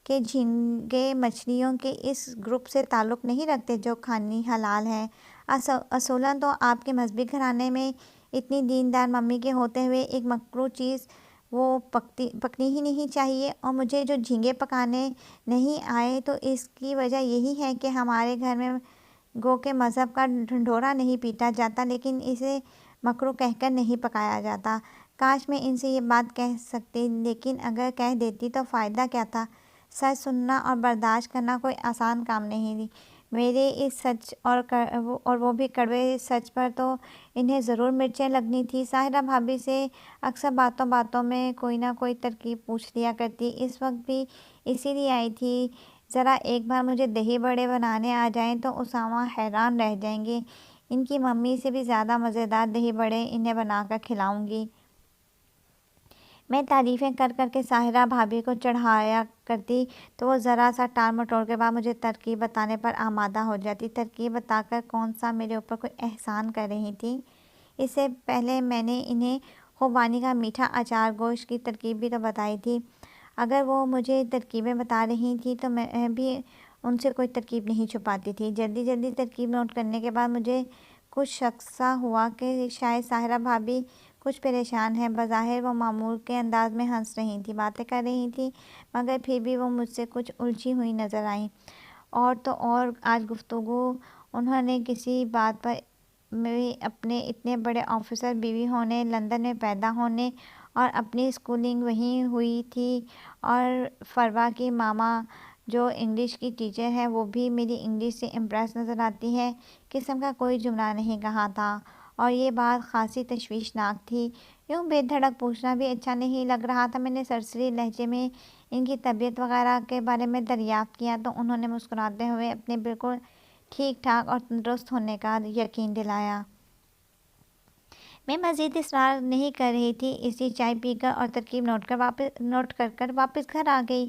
کہ جھینگے مچھلیوں کے اس گروپ سے تعلق نہیں رکھتے جو کھانی حلال ہے۔ اصولاً تو آپ کے مذہبی گھرانے میں اتنی دیندار ممی کے ہوتے ہوئے ایک مکروہ چیز وہ پکنی ہی نہیں چاہیے۔ اور مجھے جو جھینگے پکانے نہیں آئے تو اس کی وجہ یہی ہے کہ ہمارے گھر میں گو کہ مذہب کا ڈھنڈورا نہیں پیٹا جاتا، لیکن اسے مکروہ کہہ کر نہیں پکایا جاتا۔ کاش میں ان سے یہ بات کہہ سکتی، لیکن اگر کہہ دیتی تو فائدہ کیا تھا۔ سچ سننا اور برداشت کرنا کوئی آسان کام نہیں۔ میرے اس سچ اور وہ بھی کڑوے سچ پر تو انہیں ضرور مرچیں لگنی تھی۔ ساحرہ بھابھی سے اکثر باتوں باتوں میں کوئی نہ کوئی ترکیب پوچھ لیا کرتی، اس وقت بھی اسی لیے آئی تھی، ذرا ایک بار مجھے دہی بڑے بنانے آ جائیں تو اسامہ حیران رہ جائیں گے، ان کی ممی سے بھی زیادہ مزیدار دہی بڑے انہیں بنا کر کھلاؤں گی۔ میں تعریفیں کر کر کے ساحرہ بھابھی کو چڑھایا کرتی تو وہ ذرا سا ٹال مٹول کے بعد مجھے ترکیب بتانے پر آمادہ ہو جاتی۔ ترکیب بتا کر کون سا میرے اوپر کوئی احسان کر رہی تھی؟ اس سے پہلے میں نے انہیں خوبانی کا میٹھا اچار گوشت کی ترکیب بھی تو بتائی تھی۔ اگر وہ مجھے ترکیبیں بتا رہی تھیں تو میں بھی ان سے کوئی ترکیب نہیں چھپاتی تھی۔ جلدی جلدی ترکیب نوٹ کرنے کے بعد مجھے کچھ شک سا ہوا کہ شاید ساحرہ بھابھی کچھ پریشان ہیں۔ بظاہر وہ معمول کے انداز میں ہنس رہی تھیں، باتیں کر رہی تھیں، مگر پھر بھی وہ مجھ سے کچھ الجھی ہوئی نظر آئیں۔ اور تو اور آج گفتگو انہوں نے کسی بات پر بھی اپنے اتنے بڑے آفیسر بیوی ہونے، لندن میں پیدا ہونے اور اپنی اسکولنگ وہیں ہوئی تھی، اور فروا کی ماما جو انگلش کی ٹیچر ہے وہ بھی میری انگلش سے امپریس نظر آتی ہے، قسم کا کوئی جملہ نہیں کہا تھا، اور یہ بات خاصی تشویشناک تھی۔ یوں بے دھڑک پوچھنا بھی اچھا نہیں لگ رہا تھا۔ میں نے سرسری لہجے میں ان کی طبیعت وغیرہ کے بارے میں دریافت کیا تو انہوں نے مسکراتے ہوئے اپنے بالکل ٹھیک ٹھاک اور تندرست ہونے کا یقین دلایا۔ میں مزید اصرار نہیں کر رہی تھی، اس لیے چائے پی کر اور ترکیب نوٹ کر واپس گھر آ گئی۔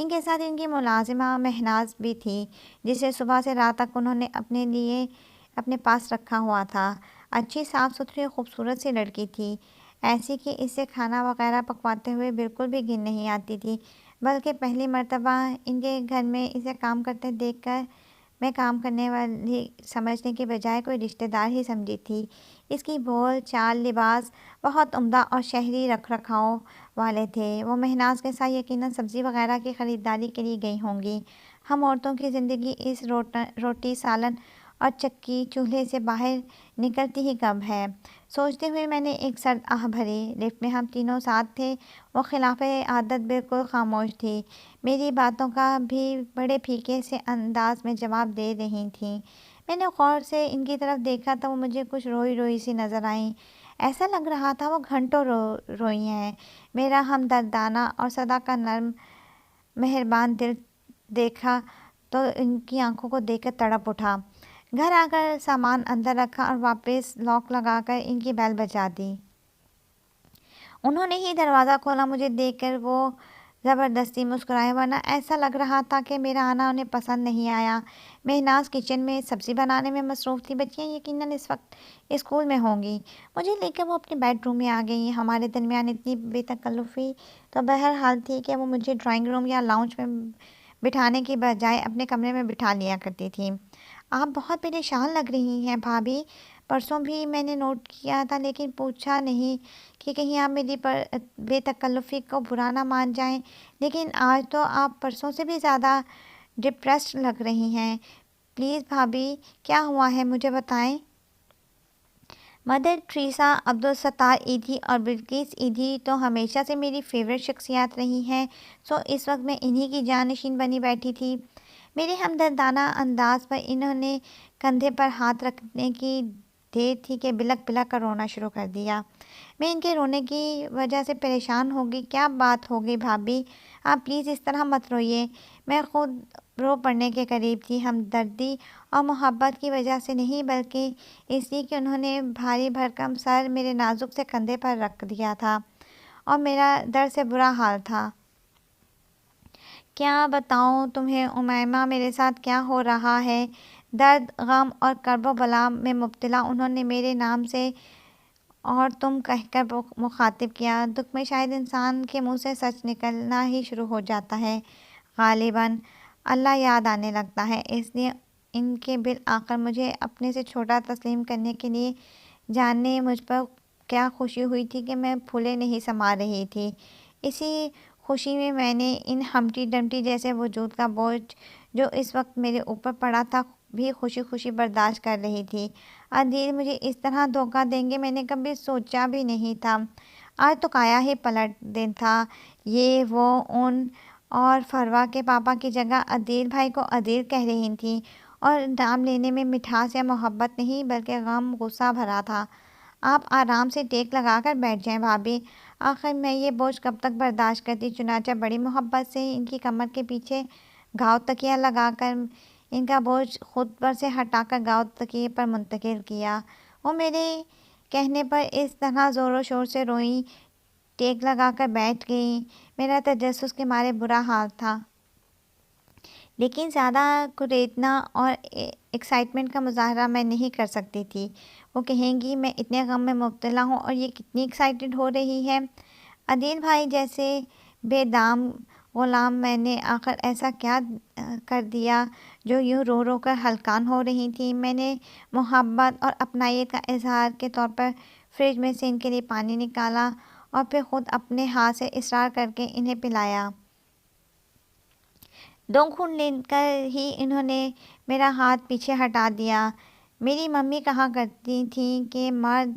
ان کے ساتھ ان کی ملازمہ مہناز بھی تھی، جسے صبح سے رات تک انہوں نے اپنے لیے اپنے پاس رکھا ہوا تھا۔ اچھی صاف ستھری خوبصورت سی لڑکی تھی، ایسی کہ اسے کھانا وغیرہ پکواتے ہوئے بالکل بھی گھن نہیں آتی تھی، بلکہ پہلی مرتبہ ان کے گھر میں اسے کام کرتے دیکھ کر میں کام کرنے والی سمجھنے کے بجائے کوئی رشتہ دار ہی سمجھی تھی۔ اس کی بول چال لباس بہت عمدہ اور شہری رکھ رکھاؤ والے تھے۔ وہ مہناز کے ساتھ یقیناً سبزی وغیرہ کی خریداری کے لیے گئی ہوں گی۔ ہم عورتوں کی زندگی اس روٹی سالن اور چکی چولہے سے باہر نکلتی ہی کب ہے، سوچتے ہوئے میں نے ایک سرد آہ بھری۔ لفٹ میں ہم تینوں ساتھ تھے۔ وہ خلاف عادت بالکل خاموش تھی، میری باتوں کا بھی بڑے پھیکے سے انداز میں جواب دے رہی تھیں۔ میں نے غور سے ان کی طرف دیکھا تو وہ مجھے کچھ روئی روئی سی نظر آئیں، ایسا لگ رہا تھا وہ گھنٹوں روئی ہیں۔ میرا ہمدردانہ اور صدا کا نرم مہربان دل دیکھا تو ان کی آنکھوں کو دیکھ کر تڑپ اٹھا۔ گھر آ کر سامان اندر رکھا اور واپس لاک لگا کر ان کی بیل بجا دی۔ انہوں نے ہی دروازہ کھولا۔ مجھے دیکھ کر وہ زبردستی مسکرائے، ورنہ ایسا لگ رہا تھا کہ میرا آنا انہیں پسند نہیں آیا۔ مہناز کچن میں سبزی بنانے میں مصروف تھی، بچیاں یقیناً اس وقت اسکول میں ہوں گی۔ مجھے لے کر وہ اپنے بیڈ روم میں آ گئیں۔ ہمارے درمیان اتنی بے تکلفی تو بہرحال تھی کہ وہ مجھے ڈرائنگ روم یا لاؤنج میں بٹھانے کی بجائے اپنے کمرے میں بٹھا لیا کرتی تھی۔ آپ بہت پریشان لگ رہی ہیں بھابھی، پرسوں بھی میں نے نوٹ کیا تھا لیکن پوچھا نہیں کہ کہیں آپ میری بے تکلفی کو برا نہ مان جائیں، لیکن آج تو آپ پرسوں سے بھی زیادہ ڈپریسڈ لگ رہی ہیں۔ پلیز بھابھی، کیا ہوا ہے مجھے بتائیں۔ مدر ٹریسا، عبدالستار ایدھی اور بلقیس ایدھی تو ہمیشہ سے میری فیورٹ شخصیات رہی ہیں، سو اس وقت میں انہی کی جانشین بنی بیٹھی تھی۔ میرے ہمدردانہ انداز پر انہوں نے کندھے پر ہاتھ رکھنے کی دیر تھی کہ بلک بلک کر رونا شروع کر دیا۔ میں ان کے رونے کی وجہ سے پریشان ہوگی، کیا بات ہو گئی بھابھی؟ آپ پلیز اس طرح مت روئیے۔ میں خود رو پڑنے کے قریب تھی، ہمدردی اور محبت کی وجہ سے نہیں بلکہ اس لیے کہ انہوں نے بھاری بھرکم سر میرے نازک سے کندھے پر رکھ دیا تھا اور میرا درد سے برا حال تھا۔ کیا بتاؤں تمہیں امیمہ، میرے ساتھ کیا ہو رہا ہے؟ درد، غم اور کرب و بلا میں مبتلا انہوں نے میرے نام سے اور تم کہہ کر مخاطب کیا۔ دکھ میں شاید انسان کے منہ سے سچ نکلنا ہی شروع ہو جاتا ہے، غالباً اللہ یاد آنے لگتا ہے، اس لیے ان کے بالآخر مجھے اپنے سے چھوٹا تسلیم کرنے کے لیے جانے مجھ پر کیا خوشی ہوئی تھی کہ میں پھولے نہیں سما رہی تھی۔ اسی خوشی میں میں نے ان ہمٹی ڈمٹی جیسے وجود کا بوجھ جو اس وقت میرے اوپر پڑا تھا بھی خوشی خوشی برداشت کر رہی تھی۔ عدیل مجھے اس طرح دھوکہ دیں گے میں نے کبھی سوچا بھی نہیں تھا۔ آج تو کایا ہی پلٹ دن تھا۔ یہ وہ ان اور فروا کے پاپا کی جگہ عدیل بھائی کو عدیل کہہ رہی تھیں اور نام لینے میں مٹھاس یا محبت نہیں بلکہ غم غصہ بھرا تھا۔ آپ آرام سے ٹیک لگا کر بیٹھ جائیں بھابھی، آخر میں یہ بوجھ کب تک برداشت کرتی۔ چنانچہ بڑی محبت سے ان کی کمر کے پیچھے گھاؤ تکیہ لگا کر ان کا بوجھ خود پر سے ہٹا کر گھاؤ تکیے پر منتقل کیا۔ وہ میرے کہنے پر اس طرح زور و شور سے روئیں، ٹیک لگا کر بیٹھ گئیں، میرا تجسس کے مارے برا حال تھا۔ لیکن زیادہ کریدنا اور ایکسائٹمنٹ کا مظاہرہ میں نہیں کر سکتی تھی۔ وہ کہیں گی میں اتنے غم میں مبتلا ہوں اور یہ کتنی ایکسائٹڈ ہو رہی ہے۔ عدیل بھائی جیسے بے دام غلام میں نے آخر ایسا کیا کر دیا جو یوں رو رو کر ہلکان ہو رہی تھیں؟ میں نے محبت اور اپنائیت کا اظہار کے طور پر فریج میں سے ان کے لیے پانی نکالا اور پھر خود اپنے ہاتھ سے اصرار کر کے انہیں پلایا۔ دو گھونٹ لے کر ہی انہوں نے میرا ہاتھ پیچھے ہٹا دیا۔ میری ممی کہا کرتی تھیں کہ مرد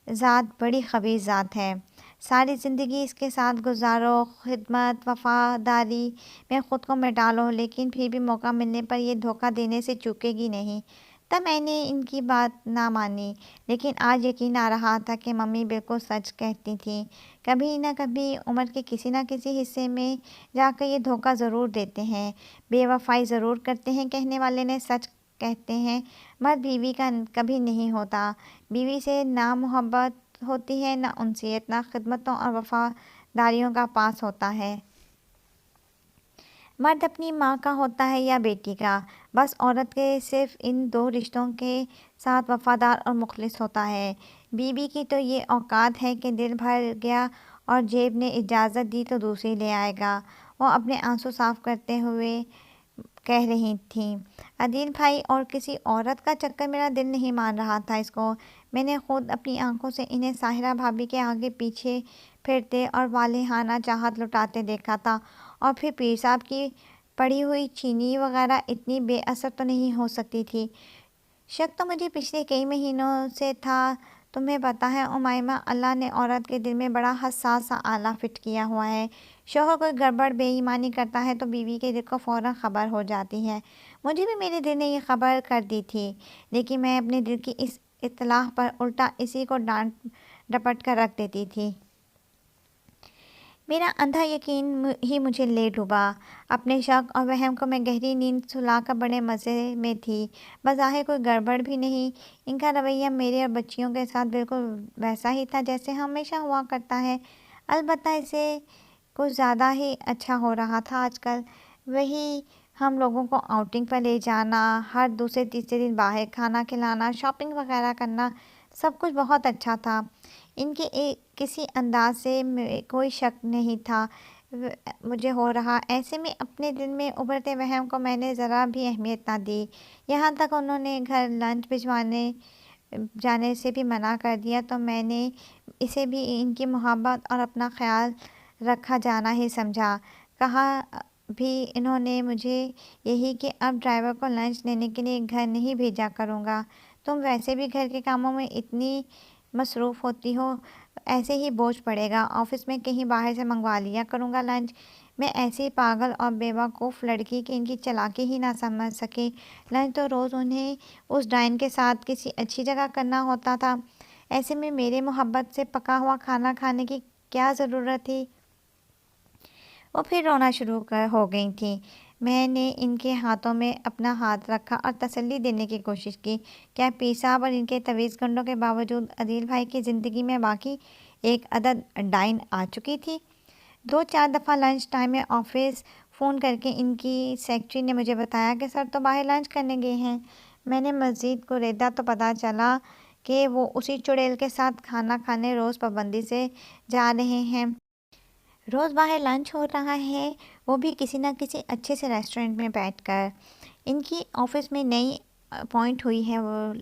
ذات بڑی خبیث ذات ہے، ساری زندگی اس کے ساتھ گزارو، خدمت وفاداری میں خود کو مٹا لو، لیکن پھر بھی موقع ملنے پر یہ دھوکہ دینے سے چوکے گی نہیں۔ تب میں نے ان کی بات نہ مانی، لیکن آج یقین آ رہا تھا کہ ممی بالکل سچ کہتی تھیں۔ کبھی نہ کبھی عمر کے کسی نہ کسی حصے میں جا کر یہ دھوکہ ضرور دیتے ہیں، بے وفائی ضرور کرتے ہیں۔ کہنے والے نے سچ کہتے ہیں، مرد بیوی کا کبھی نہیں ہوتا، بیوی سے نہ محبت ہوتی ہے، نہ انسیت، نہ خدمتوں اور وفاداریوں کا پاس ہوتا ہے۔ مرد اپنی ماں کا ہوتا ہے یا بیٹی کا، بس عورت کے صرف ان دو رشتوں کے ساتھ وفادار اور مخلص ہوتا ہے۔ بیوی کی تو یہ اوقات ہے کہ دل بھر گیا اور جیب نے اجازت دی تو دوسری لے آئے گا، وہ اپنے آنسو صاف کرتے ہوئے کہہ رہی تھیں۔ عدیل بھائی اور کسی عورت کا چکر میرا دل نہیں مان رہا تھا اس کو۔ میں نے خود اپنی آنکھوں سے انہیں ساحرہ بھابھی کے آگے پیچھے پھرتے اور والہانہ چاہت لٹاتے دیکھا تھا، اور پھر پیر صاحب کی پڑی ہوئی چینی وغیرہ اتنی بے اثر تو نہیں ہو سکتی تھی۔ شک تو مجھے پچھلے کئی مہینوں سے تھا۔ تمہیں پتہ ہے امائمہ، اللہ نے عورت کے دل میں بڑا حساس سا آلہ فٹ کیا ہوا ہے۔ شوہر کوئی گڑبڑ بے ایمانی کرتا ہے تو بیوی کے دل کو فوراً خبر ہو جاتی ہے۔ مجھے بھی میرے دل نے یہ خبر کر دی تھی، لیکن میں اپنے دل کی اس اطلاع پر الٹا اسی کو ڈانٹ ڈپٹ کر رکھ دیتی تھی۔ میرا اندھا یقین ہی مجھے لے ڈوبا۔ اپنے شک اور وہم کو میں گہری نیند سلا کر بڑے مزے میں تھی۔ بظاہر کوئی گڑبڑ بھی نہیں۔ ان کا رویہ میرے اور بچیوں کے ساتھ بالکل ویسا ہی تھا جیسے ہمیشہ ہوا کرتا ہے، البتہ اسے کچھ زیادہ ہی اچھا ہو رہا تھا آج کل۔ وہی ہم لوگوں کو آؤٹنگ پر لے جانا، ہر دوسرے تیسرے دن باہر کھانا کھلانا، شاپنگ وغیرہ کرنا، سب کچھ بہت اچھا تھا۔ ان کے کسی انداز سے کوئی شک نہیں تھا مجھے ہو رہا۔ ایسے میں اپنے دل میں ابھرتے وہم کو میں نے ذرا بھی اہمیت نہ دی، یہاں تک انہوں نے گھر لنچ بھجوانے جانے سے بھی منع کر دیا تو میں نے اسے بھی ان کی محبت اور اپنا خیال رکھا جانا ہی سمجھا۔ کہا بھی انہوں نے مجھے یہی کہ اب ڈرائیور کو لنچ دینے کے لیے گھر نہیں بھیجا کروں گا، تم ویسے بھی گھر کے کاموں میں اتنی مصروف ہوتی ہو، ایسے ہی بوجھ پڑے گا، آفس میں کہیں باہر سے منگوا لیا کروں گا لنچ۔ میں ایسی پاگل اور بیوقوف لڑکی کہ ان کی چالاکی ہی نہ سمجھ سکی۔ لنچ تو روز انہیں اس ڈائن کے ساتھ کسی اچھی جگہ کرنا ہوتا تھا، ایسے میں میرے محبت سے پکا ہوا کھانا کھانے کی کیا ضرورت تھی؟ وہ پھر رونا شروع ہو گئی تھیں۔ میں نے ان کے ہاتھوں میں اپنا ہاتھ رکھا اور تسلی دینے کی کوشش کی۔ کیا پیر صاحب اور ان کے طویل کنڈوں کے باوجود عدیل بھائی کی زندگی میں واقعی ایک عدد ڈائن آ چکی تھی؟ 2-4 دفعہ لنچ ٹائم میں آفس فون کر کے ان کی سیکرٹری نے مجھے بتایا کہ سر تو باہر لنچ کرنے گئے ہیں۔ میں نے مزید گریدا تو پتہ چلا کہ وہ اسی چڑیل کے ساتھ کھانا کھانے روز پابندی سے جا رہے ہیں۔ روز باہر لنچ ہو رہا ہے، وہ بھی کسی نہ کسی اچھے سے ریسٹورنٹ میں بیٹھ کر۔ ان کی آفس میں نئی اپوائنٹ ہوئی ہے، وہ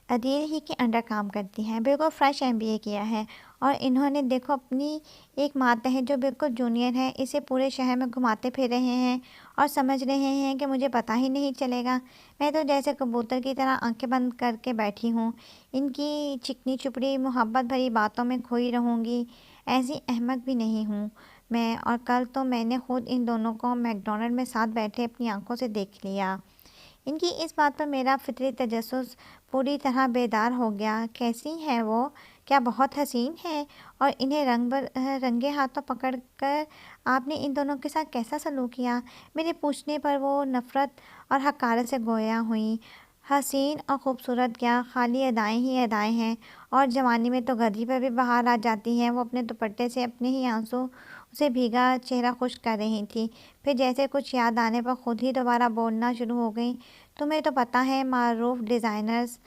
عدیل ہی کے انڈر کام کرتی ہیں، بالکل فریش MBA کیا ہے، اور انہوں نے دیکھو اپنی ایک ماتحت جو بالکل جونیئر ہے، اسے پورے شہر میں گھماتے پھر رہے ہیں اور سمجھ رہے ہیں کہ مجھے پتہ ہی نہیں چلے گا۔ میں تو جیسے کبوتر کی طرح آنکھیں بند کر کے بیٹھی ہوں، ان کی چکنی چپڑی محبت بھری باتوں میں کھوئی رہوں گی، ایسی احمق بھی نہیں ہوں میں۔ اور کل تو میں نے خود ان دونوں کو میک ڈونلڈ میں ساتھ بیٹھے اپنی آنکھوں سے دیکھ لیا۔ ان کی اس بات پر میرا فطری تجسس پوری طرح بیدار ہو گیا۔ کیسی ہیں وہ؟ کیا بہت حسین ہیں؟ اور انہیں رنگے ہاتھوں پکڑ کر آپ نے ان دونوں کے ساتھ کیسا سلوک کیا؟ میرے پوچھنے پر وہ نفرت اور حقارت سے گویا ہوئیں۔ حسین اور خوبصورت کیا، خالی ادائیں ہی ادائیں ہیں، اور جوانی میں تو گدھی پر بھی بہار آ جاتی ہے۔ وہ اپنے دوپٹے سے اپنے ہی آنسو سے بھیگا چہرہ خشک کر رہی تھی، پھر جیسے کچھ یاد آنے پر خود ہی دوبارہ بولنا شروع ہو گئیں۔ تمہیں تو پتہ ہے معروف ڈیزائنرز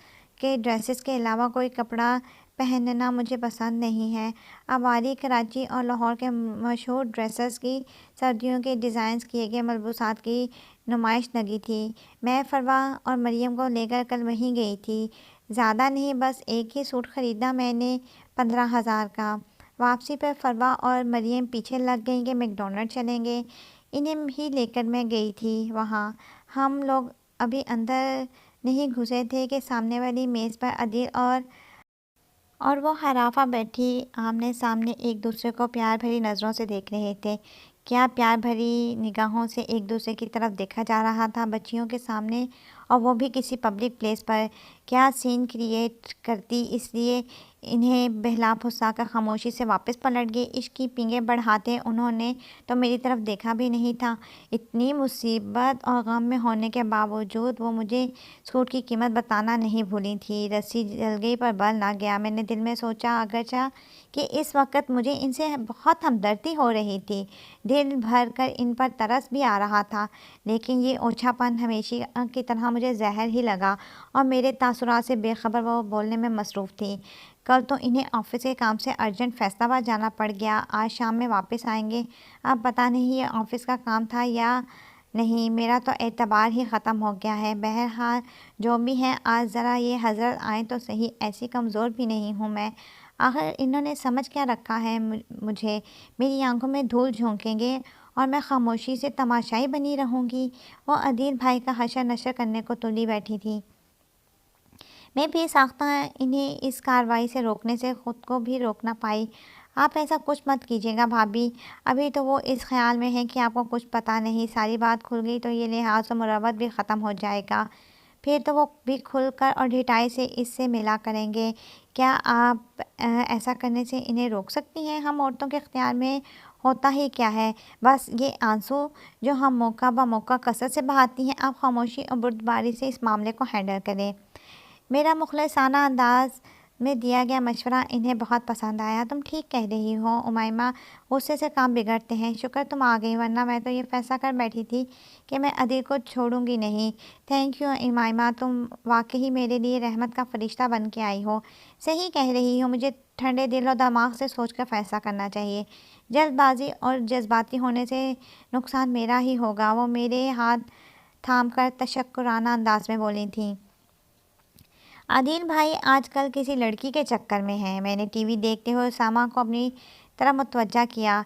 کے ڈریسز کے علاوہ کوئی کپڑا پہننا مجھے پسند نہیں ہے۔ عواری، کراچی اور لاہور کے مشہور ڈریسز کی سردیوں کے ڈیزائنز کیے گئے ملبوسات کی نمائش لگی تھی۔ میں فروا اور مریم کو لے کر کل وہیں گئی تھی۔ زیادہ نہیں، بس ایک ہی سوٹ خریدا میں نے 15,000 کا۔ واپسی پر فروا اور مریم پیچھے لگ گئیں کہ میک ڈونلڈ چلیں گے، انہیں ہی لے کر میں گئی تھی وہاں۔ ہم لوگ ابھی اندر نہیں گھسے تھے کہ سامنے والی میز پر عدیل اور وہ حرافہ بیٹھی آمنے سامنے ایک دوسرے کو پیار بھری نظروں سے دیکھ رہے تھے۔ کیا پیار بھری نگاہوں سے ایک دوسرے کی طرف دیکھا جا رہا تھا بچیوں کے سامنے، اور وہ بھی کسی پبلک پلیس پر؟ کیا سین کریٹ کرتی، اس لیے انہیں بہلا پھسا کر خاموشی سے واپس پلٹ گئی۔ عشق کی پینگیں بڑھاتے انہوں نے تو میری طرف دیکھا بھی نہیں تھا۔ اتنی مصیبت اور غم میں ہونے کے باوجود وہ مجھے سوٹ کی قیمت بتانا نہیں بھولی تھی۔ رسی جل گئی پر بل نہ گیا۔ میں نے دل میں سوچا، اگرچہ کہ اس وقت مجھے ان سے بہت ہمدردی ہو رہی تھی، دل بھر کر ان پر ترس بھی آ رہا تھا، لیکن یہ اوچھا پن ہمیشہ کی طرح مجھے زہر ہی لگا اور میرے تاثرات سے بے خبر وہ بولنے میں مصروف تھی۔ کل تو انہیں آفس کے کام سے ارجنٹ فیصلہ آباد جانا پڑ گیا، آج شام میں واپس آئیں گے۔ اب پتہ نہیں یہ آفس کا کام تھا یا نہیں، میرا تو اعتبار ہی ختم ہو گیا ہے۔ بہرحال جو بھی ہے، آج ذرا یہ حضرت آئیں تو صحیح، ایسی کمزور بھی نہیں ہوں میں۔ آخر انہوں نے سمجھ کیا رکھا ہے مجھے؟ میری آنکھوں میں دھول جھونکیں گے اور میں خاموشی سے تماشائی بنی رہوں گی۔ وہ عدیل بھائی کا حشر نشر کرنے کو تلی بیٹھی تھی۔ میں بھی ساختہ انہیں اس کارروائی سے روکنے سے خود کو بھی روک نہ پائی۔ آپ ایسا کچھ مت کیجیے گا بھابھی، ابھی تو وہ اس خیال میں ہے کہ آپ کو کچھ پتہ نہیں، ساری بات کھل گئی تو یہ لحاظ و مروت بھی ختم ہو جائے گا، پھر تو وہ بھی کھل کر اور ڈھٹائی سے اس سے ملا کریں گے۔ کیا آپ ایسا کرنے سے انہیں روک سکتی ہیں؟ ہم عورتوں کے اختیار میں ہوتا ہی کیا ہے؟ بس یہ آنسو جو ہم موقع بہ موقع کثرت سے بہاتی ہیں۔ آپ خاموشی اور بردباری سے اس معاملے کو ہینڈل کریں۔ میرا مخلصانہ انداز میں دیا گیا مشورہ انہیں بہت پسند آیا۔ تم ٹھیک کہہ رہی ہو امائمہ، غصے سے کام بگڑتے ہیں۔ شکر تم آ گئی، ورنہ میں تو یہ فیصلہ کر بیٹھی تھی کہ میں عدیل کو چھوڑوں گی نہیں۔ تھینک یو امائمہ، تم واقعی میرے لیے رحمت کا فرشتہ بن کے آئی ہو۔ صحیح کہہ رہی ہو، مجھے ٹھنڈے دل اور دماغ سے سوچ کر فیصلہ کرنا چاہیے۔ جلد بازی اور جذباتی ہونے سے نقصان میرا ہی ہوگا۔ وہ میرے ہاتھ تھام کر تشکرانہ انداز میں بولی تھیں۔ عدیل بھائی آج کل کسی لڑکی کے چکر میں ہیں؟ میں نے ٹی وی دیکھتے ہوئے اسامہ کو اپنی طرف متوجہ کیا۔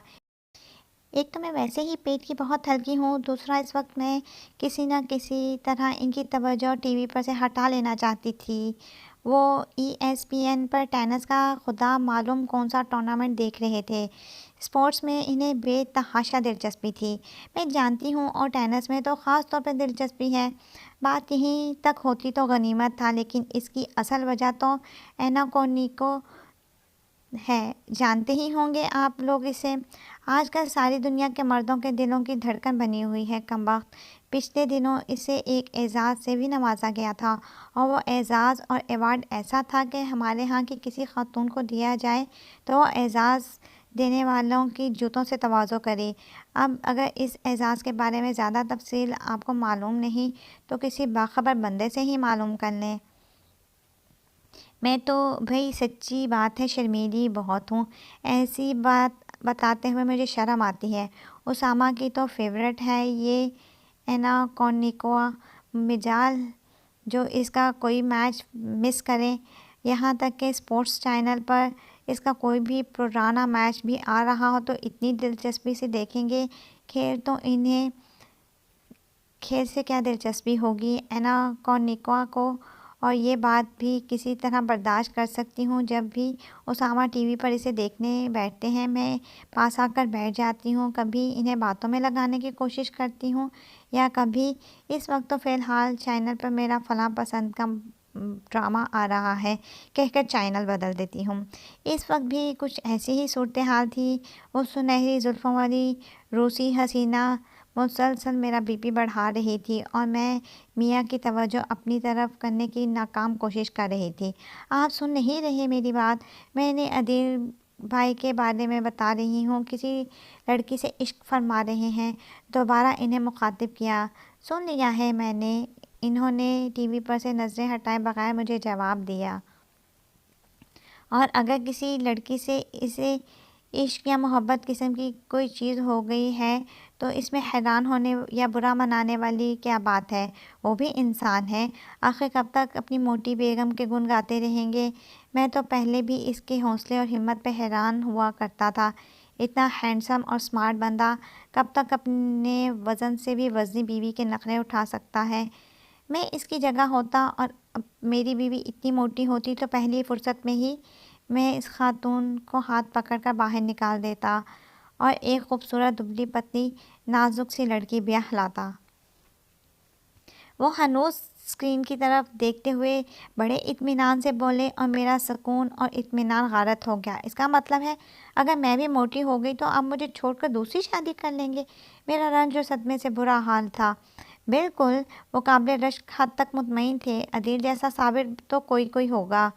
ایک تو میں ویسے ہی پیٹ کی بہت ہلکی ہوں، دوسرا اس وقت میں کسی نہ کسی طرح ان کی توجہ ٹی وی پر سے ہٹا لینا چاہتی تھی۔ وہ ESPN پر ٹینس کا خدا معلوم کون سا ٹورنامنٹ دیکھ رہے تھے۔ اسپورٹس میں انہیں بے تحاشا دلچسپی تھی، میں جانتی ہوں، اور ٹینس میں تو خاص طور پر دلچسپی ہے۔ بات یہیں تک ہوتی تو غنیمت تھا، لیکن اس کی اصل وجہ تو اینا کورنیکو ہے، جانتے ہی ہوں گے آپ لوگ اسے۔ آج کل ساری دنیا کے مردوں کے دلوں کی دھڑکن بنی ہوئی ہے کمبخت۔ پچھلے دنوں اسے ایک اعزاز سے بھی نوازا گیا تھا، اور وہ اعزاز اور ایوارڈ ایسا تھا کہ ہمارے ہاں کی کسی خاتون کو دیا جائے تو وہ اعزاز دینے والوں کی جوتوں سے تواضع کرے۔ اب اگر اس اعزاز کے بارے میں زیادہ تفصیل آپ کو معلوم نہیں تو کسی باخبر بندے سے ہی معلوم کر لیں۔ میں تو بھئی سچی بات ہے شرمیلی بہت ہوں، ایسی بات بتاتے ہوئے مجھے شرم آتی ہے۔ اسامہ کی تو فیورٹ ہے یہ اینا کورنیکووا، مجال جو اس کا کوئی میچ مس کرے، یہاں تک کہ اسپورٹس چینل پر اس کا کوئی بھی پرانا میچ بھی آ رہا ہو تو اتنی دلچسپی سے دیکھیں گے۔ خیر تو انہیں کھیل سے کیا دلچسپی ہوگی اینا کورنیکووا کو، اور یہ بات بھی کسی طرح برداشت کر سکتی ہوں۔ جب بھی اسامہ ٹی وی پر اسے دیکھنے بیٹھتے ہیں میں پاس آ کر بیٹھ جاتی ہوں، کبھی انہیں باتوں میں لگانے کی کوشش کرتی ہوں، یا کبھی اس وقت تو فی الحال چینل پر میرا فلاں پسند کا ڈرامہ آ رہا ہے کہہ کر چینل بدل دیتی ہوں۔ اس وقت بھی کچھ ایسی ہی صورتحال تھی۔ وہ سنہری زلفوں والی روسی حسینہ مسلسل میرا بی پی بڑھا رہی تھی، اور میں میاں کی توجہ اپنی طرف کرنے کی ناکام کوشش کر رہی تھی۔ آپ سن نہیں رہے میری بات؟ میں نے عدیل بھائی کے بارے میں بتا رہی ہوں، کسی لڑکی سے عشق فرما رہے ہیں۔ دوبارہ انہیں مخاطب کیا۔ سن لیا ہے میں نے، انہوں نے ٹی وی پر سے نظریں ہٹائے بغیر مجھے جواب دیا۔ اور اگر کسی لڑکی سے اسے عشق یا محبت قسم کی کوئی چیز ہو گئی ہے تو اس میں حیران ہونے یا برا منانے والی کیا بات ہے؟ وہ بھی انسان ہے، آخر کب تک اپنی موٹی بیگم کے گن گاتے رہیں گے؟ میں تو پہلے بھی اس کے حوصلے اور ہمت پہ حیران ہوا کرتا تھا۔ اتنا ہینڈسم اور سمارٹ بندہ کب تک اپنے وزن سے بھی وزنی بیوی کے نخرے اٹھا سکتا ہے؟ میں اس کی جگہ ہوتا اور میری بیوی اتنی موٹی ہوتی تو پہلی فرصت میں ہی میں اس خاتون کو ہاتھ پکڑ کر باہر نکال دیتا اور ایک خوبصورت دبلی پتلی نازک سی لڑکی بیاہ لاتا۔ وہ ہنوز اسکرین کی طرف دیکھتے ہوئے بڑے اطمینان سے بولے اور میرا سکون اور اطمینان غارت ہو گیا۔ اس کا مطلب ہے اگر میں بھی موٹی ہو گئی تو آپ مجھے چھوڑ کر دوسری شادی کر لیں گے؟ میرا رنج اور صدمے سے برا حال تھا۔ بالکل، وہ قابل رشک حد تک مطمئن تھے۔ عدیل جیسا صابر تو کوئی ہوگا۔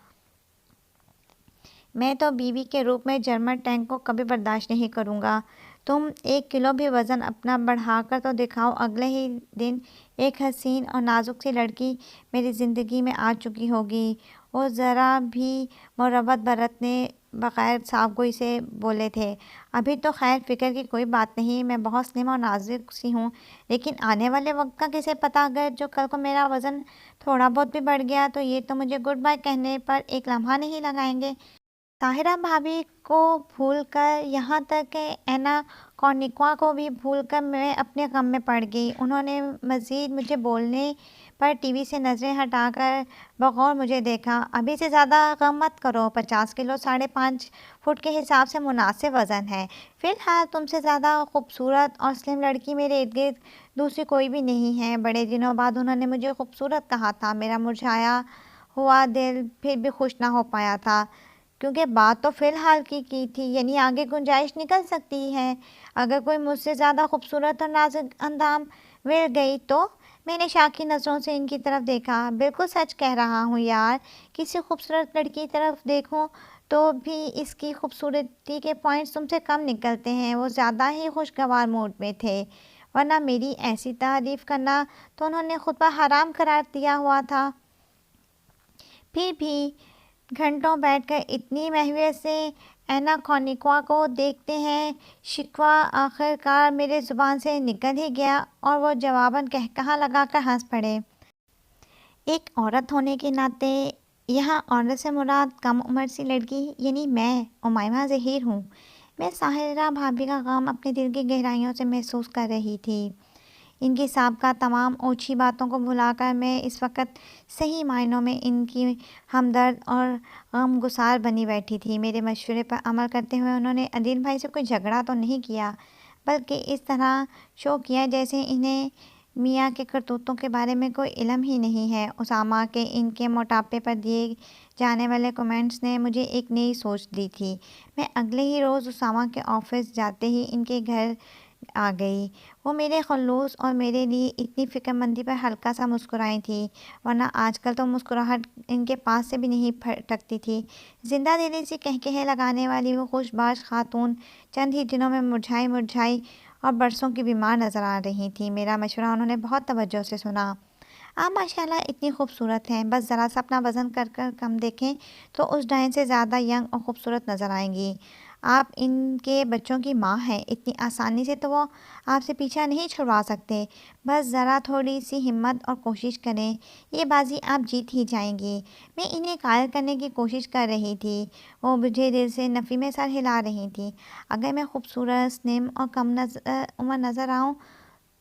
میں تو بیوی کے روپ میں جرمن ٹینک کو کبھی برداشت نہیں کروں گا۔ تم 1 کلو بھی وزن اپنا بڑھا کر تو دکھاؤ۔ اگلے ہی دن ایک حسین اور نازک سی لڑکی میری زندگی میں آ چکی ہوگی۔ وہ ذرا بھی مروت برتنے بغیر صاف گوئی سے بولے تھے، ابھی تو خیر فکر کی کوئی بات نہیں، میں بہت سلم اور نازک سی ہوں، لیکن آنے والے وقت کا کسے پتہ، اگر جو کل کو میرا وزن تھوڑا بہت بھی بڑھ گیا تو یہ تو مجھے گڈ بائی کہنے پر ایک لمحہ نہیں لگائیں گے۔ طاہرہ بھابھی کو بھول کر، یہاں تک کہ اینا کورنیکووا کو بھی بھول کر میں اپنے غم میں پڑ گئی۔ انہوں نے مزید مجھے بولنے پر ٹی وی سے نظریں ہٹا کر بغور مجھے دیکھا۔ ابھی سے زیادہ غم مت کرو، 50 کلو 5.5 فٹ کے حساب سے مناسب وزن ہے۔ فی الحال تم سے زیادہ خوبصورت اور سلم لڑکی میرے ارد گرد دوسری کوئی بھی نہیں ہے۔ بڑے دنوں بعد انہوں نے مجھے خوبصورت کہا تھا۔ میرا مرجھایا ہوا دل پھر بھی خوش نہ ہو پایا تھا، کیونکہ بات تو فی الحال کی تھی، یعنی آگے گنجائش نکل سکتی ہے۔ اگر کوئی مجھ سے زیادہ خوبصورت اور نازک اندام مل گئی تو؟ میں نے شاکی نظروں سے ان کی طرف دیکھا۔ بالکل سچ کہہ رہا ہوں یار، کسی خوبصورت لڑکی کی طرف دیکھوں تو بھی اس کی خوبصورتی کے پوائنٹس تم سے کم نکلتے ہیں۔ وہ زیادہ ہی خوشگوار موڈ میں تھے، ورنہ میری ایسی تعریف کرنا تو انہوں نے خطبہ حرام قرار دیا ہوا تھا۔ پھر بھی گھنٹوں بیٹھ کر اتنی محویت سے اینا کورنیکووا کو دیکھتے ہیں، شکوہ آخر کار میرے زبان سے نکل ہی گیا اور وہ جواباً قہقہہ لگا کر ہنس پڑے۔ ایک عورت ہونے کے ناطے یہاں عورت سے مراد کم عمر سی لڑکی یعنی میں امیمہ ظہیر ہوں۔ میں طاہرہ بھابھی کا غم اپنے دل کی گہرائیوں سے محسوس کر رہی تھی۔ ان کی سابقہ تمام اوچھی باتوں کو بھلا کر میں اس وقت صحیح معنوں میں ان کی ہمدرد اور غم گسار بنی بیٹھی تھی۔ میرے مشورے پر عمل کرتے ہوئے انہوں نے عدیل بھائی سے کوئی جھگڑا تو نہیں کیا، بلکہ اس طرح شو کیا جیسے انہیں میاں کے کرتوتوں کے بارے میں کوئی علم ہی نہیں ہے۔ اسامہ کے ان کے موٹاپے پر دیے جانے والے کمنٹس نے مجھے ایک نئی سوچ دی تھی۔ میں اگلے ہی روز اسامہ کے آفس جاتے ہی ان کے گھر آ گئی۔ وہ میرے خلوص اور میرے لیے اتنی فکر مندی پر ہلکا سا مسکرائی تھی، ورنہ آج کل تو مسکراہٹ ان کے پاس سے بھی نہیں پھٹکتی تھی۔ زندہ دلی سے قہقہے لگانے والی وہ خوش باش خاتون چند ہی دنوں میں مرجھائی اور برسوں کی بیمار نظر آ رہی تھیں۔ میرا مشورہ انہوں نے بہت توجہ سے سنا۔ آپ ماشاءاللہ اتنی خوبصورت ہیں، بس ذرا سا اپنا وزن کر کم دیکھیں تو اس ڈائن سے زیادہ ینگ اور خوبصورت نظر آئیں گی۔ آپ ان کے بچوں کی ماں ہیں، اتنی آسانی سے تو وہ آپ سے پیچھا نہیں چھڑوا سکتے، بس ذرا تھوڑی سی ہمت اور کوشش کریں، یہ بازی آپ جیت ہی جائیں گی۔ میں انہیں قائل کرنے کی کوشش کر رہی تھی، وہ مجھے دل سے نفی میں سر ہلا رہی تھی۔ اگر میں خوبصورت، سلم اور کم عمر نظر آؤں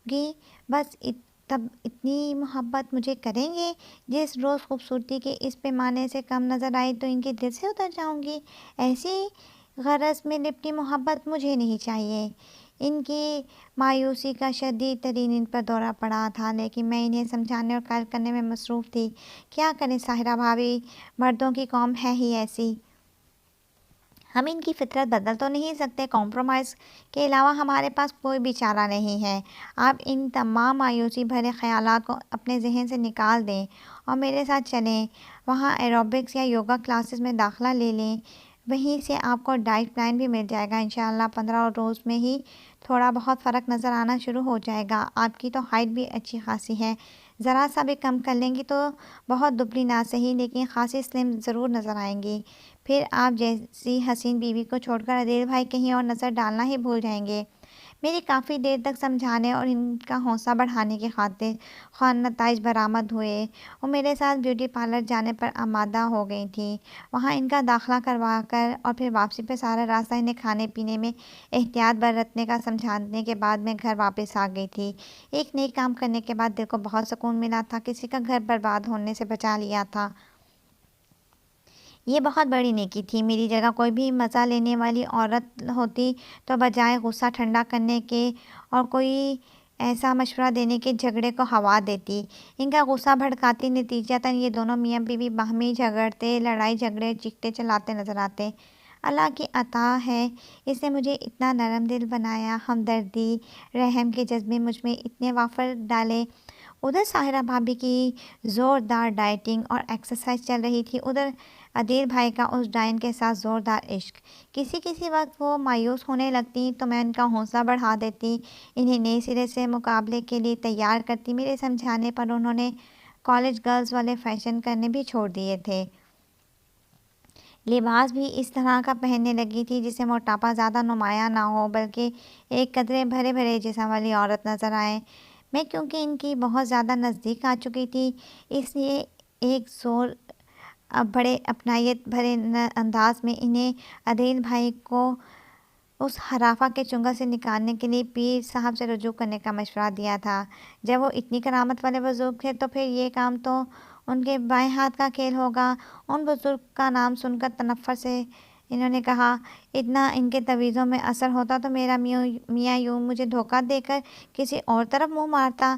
گی، بس تب اتنی محبت مجھے کریں گے؟ جس روز خوبصورتی کے اس پیمانے سے کم نظر آئی تو ان کے دل سے اتر جاؤں گی۔ ایسی غرض میں لپٹی محبت مجھے نہیں چاہیے۔ ان کی مایوسی کا شدید ترین ان پر دورہ پڑا تھا، لیکن میں انہیں سمجھانے اور قائل کرنے میں مصروف تھی۔ کیا کریں طاہرہ بھابھی، مردوں کی قوم ہے ہی ایسی، ہم ان کی فطرت بدل تو نہیں سکتے۔ کمپرومائز کے علاوہ ہمارے پاس کوئی بھی چارہ نہیں ہے۔ آپ ان تمام مایوسی بھرے خیالات کو اپنے ذہن سے نکال دیں اور میرے ساتھ چلیں، وہاں ایروبکس یا یوگا کلاسز میں داخلہ لے لیں، وہیں سے آپ کو ڈائٹ پلان بھی مل جائے گا۔ انشاءاللہ 15 روز میں ہی تھوڑا بہت فرق نظر آنا شروع ہو جائے گا۔ آپ کی تو ہائٹ بھی اچھی خاصی ہے، ذرا سا بھی کم کر لیں گی تو بہت دبلی نہ صحیح لیکن خاصی سلم ضرور نظر آئیں گی۔ پھر آپ جیسی حسین بیوی کو چھوڑ کر عدیل بھائی کہیں اور نظر ڈالنا ہی بھول جائیں گے۔ میری کافی دیر تک سمجھانے اور ان کا حوصلہ بڑھانے کی خاطر خواہ نتائج برآمد ہوئے، وہ میرے ساتھ بیوٹی پارلر جانے پر آمادہ ہو گئی تھیں۔ وہاں ان کا داخلہ کروا کر اور پھر واپسی پہ سارا راستہ انہیں کھانے پینے میں احتیاط برتنے کا سمجھانے کے بعد میں گھر واپس آ گئی تھی۔ ایک نیک کام کرنے کے بعد دل کو بہت سکون ملا تھا، کسی کا گھر برباد ہونے سے بچا لیا تھا۔ یہ بہت بڑی نیکی تھی۔ میری جگہ کوئی بھی مزہ لینے والی عورت ہوتی تو بجائے غصہ ٹھنڈا کرنے کے اور کوئی ایسا مشورہ دینے کے جھگڑے کو ہوا دیتی، ان کا غصہ بھڑکاتی۔ نتیجتاً یہ دونوں میاں بیوی باہمی جھگڑتے، لڑائی جھگڑے، چیختے چلاتے نظر آتے۔ اللہ کی عطا ہے، اس نے مجھے اتنا نرم دل بنایا، ہمدردی، رحم کے جذبے مجھ میں اتنے وافر ڈالے۔ ادھر ساحرہ بھابھی کی زوردار ڈائٹنگ اور ایکسرسائز چل رہی تھی، ادھر عدیل بھائی کا اس ڈائن کے ساتھ زوردار عشق۔ کسی وقت وہ مایوس ہونے لگتی تو میں ان کا حوصلہ بڑھا دیتی، انہیں نئے سرے سے مقابلے کے لیے تیار کرتی۔ میرے سمجھانے پر انہوں نے کالج گرلز والے فیشن کرنے بھی چھوڑ دیے تھے، لباس بھی اس طرح کا پہننے لگی تھی جس سے موٹاپا زیادہ نمایاں نہ ہو بلکہ ایک قدرے بھرے بھرے جسم والی عورت نظر آئے۔ میں کیونکہ ان کی بہت زیادہ نزدیک آ چکی تھی، اس لیے ایک بڑے اپنائیت بھرے انداز میں انہیں عدیل بھائی کو اس ہرافہ کے چنگل سے نکالنے کے لیے پیر صاحب سے رجوع کرنے کا مشورہ دیا تھا۔ جب وہ اتنی کرامت والے بزرگ تھے تو پھر یہ کام تو ان کے بائیں ہاتھ کا کھیل ہوگا۔ ان بزرگ کا نام سن کر تنفر سے انہوں نے کہا، اتنا ان کے تویزوں میں اثر ہوتا تو میرا میاں یوں مجھے دھوکہ دے کر کسی اور طرف منہ مارتا۔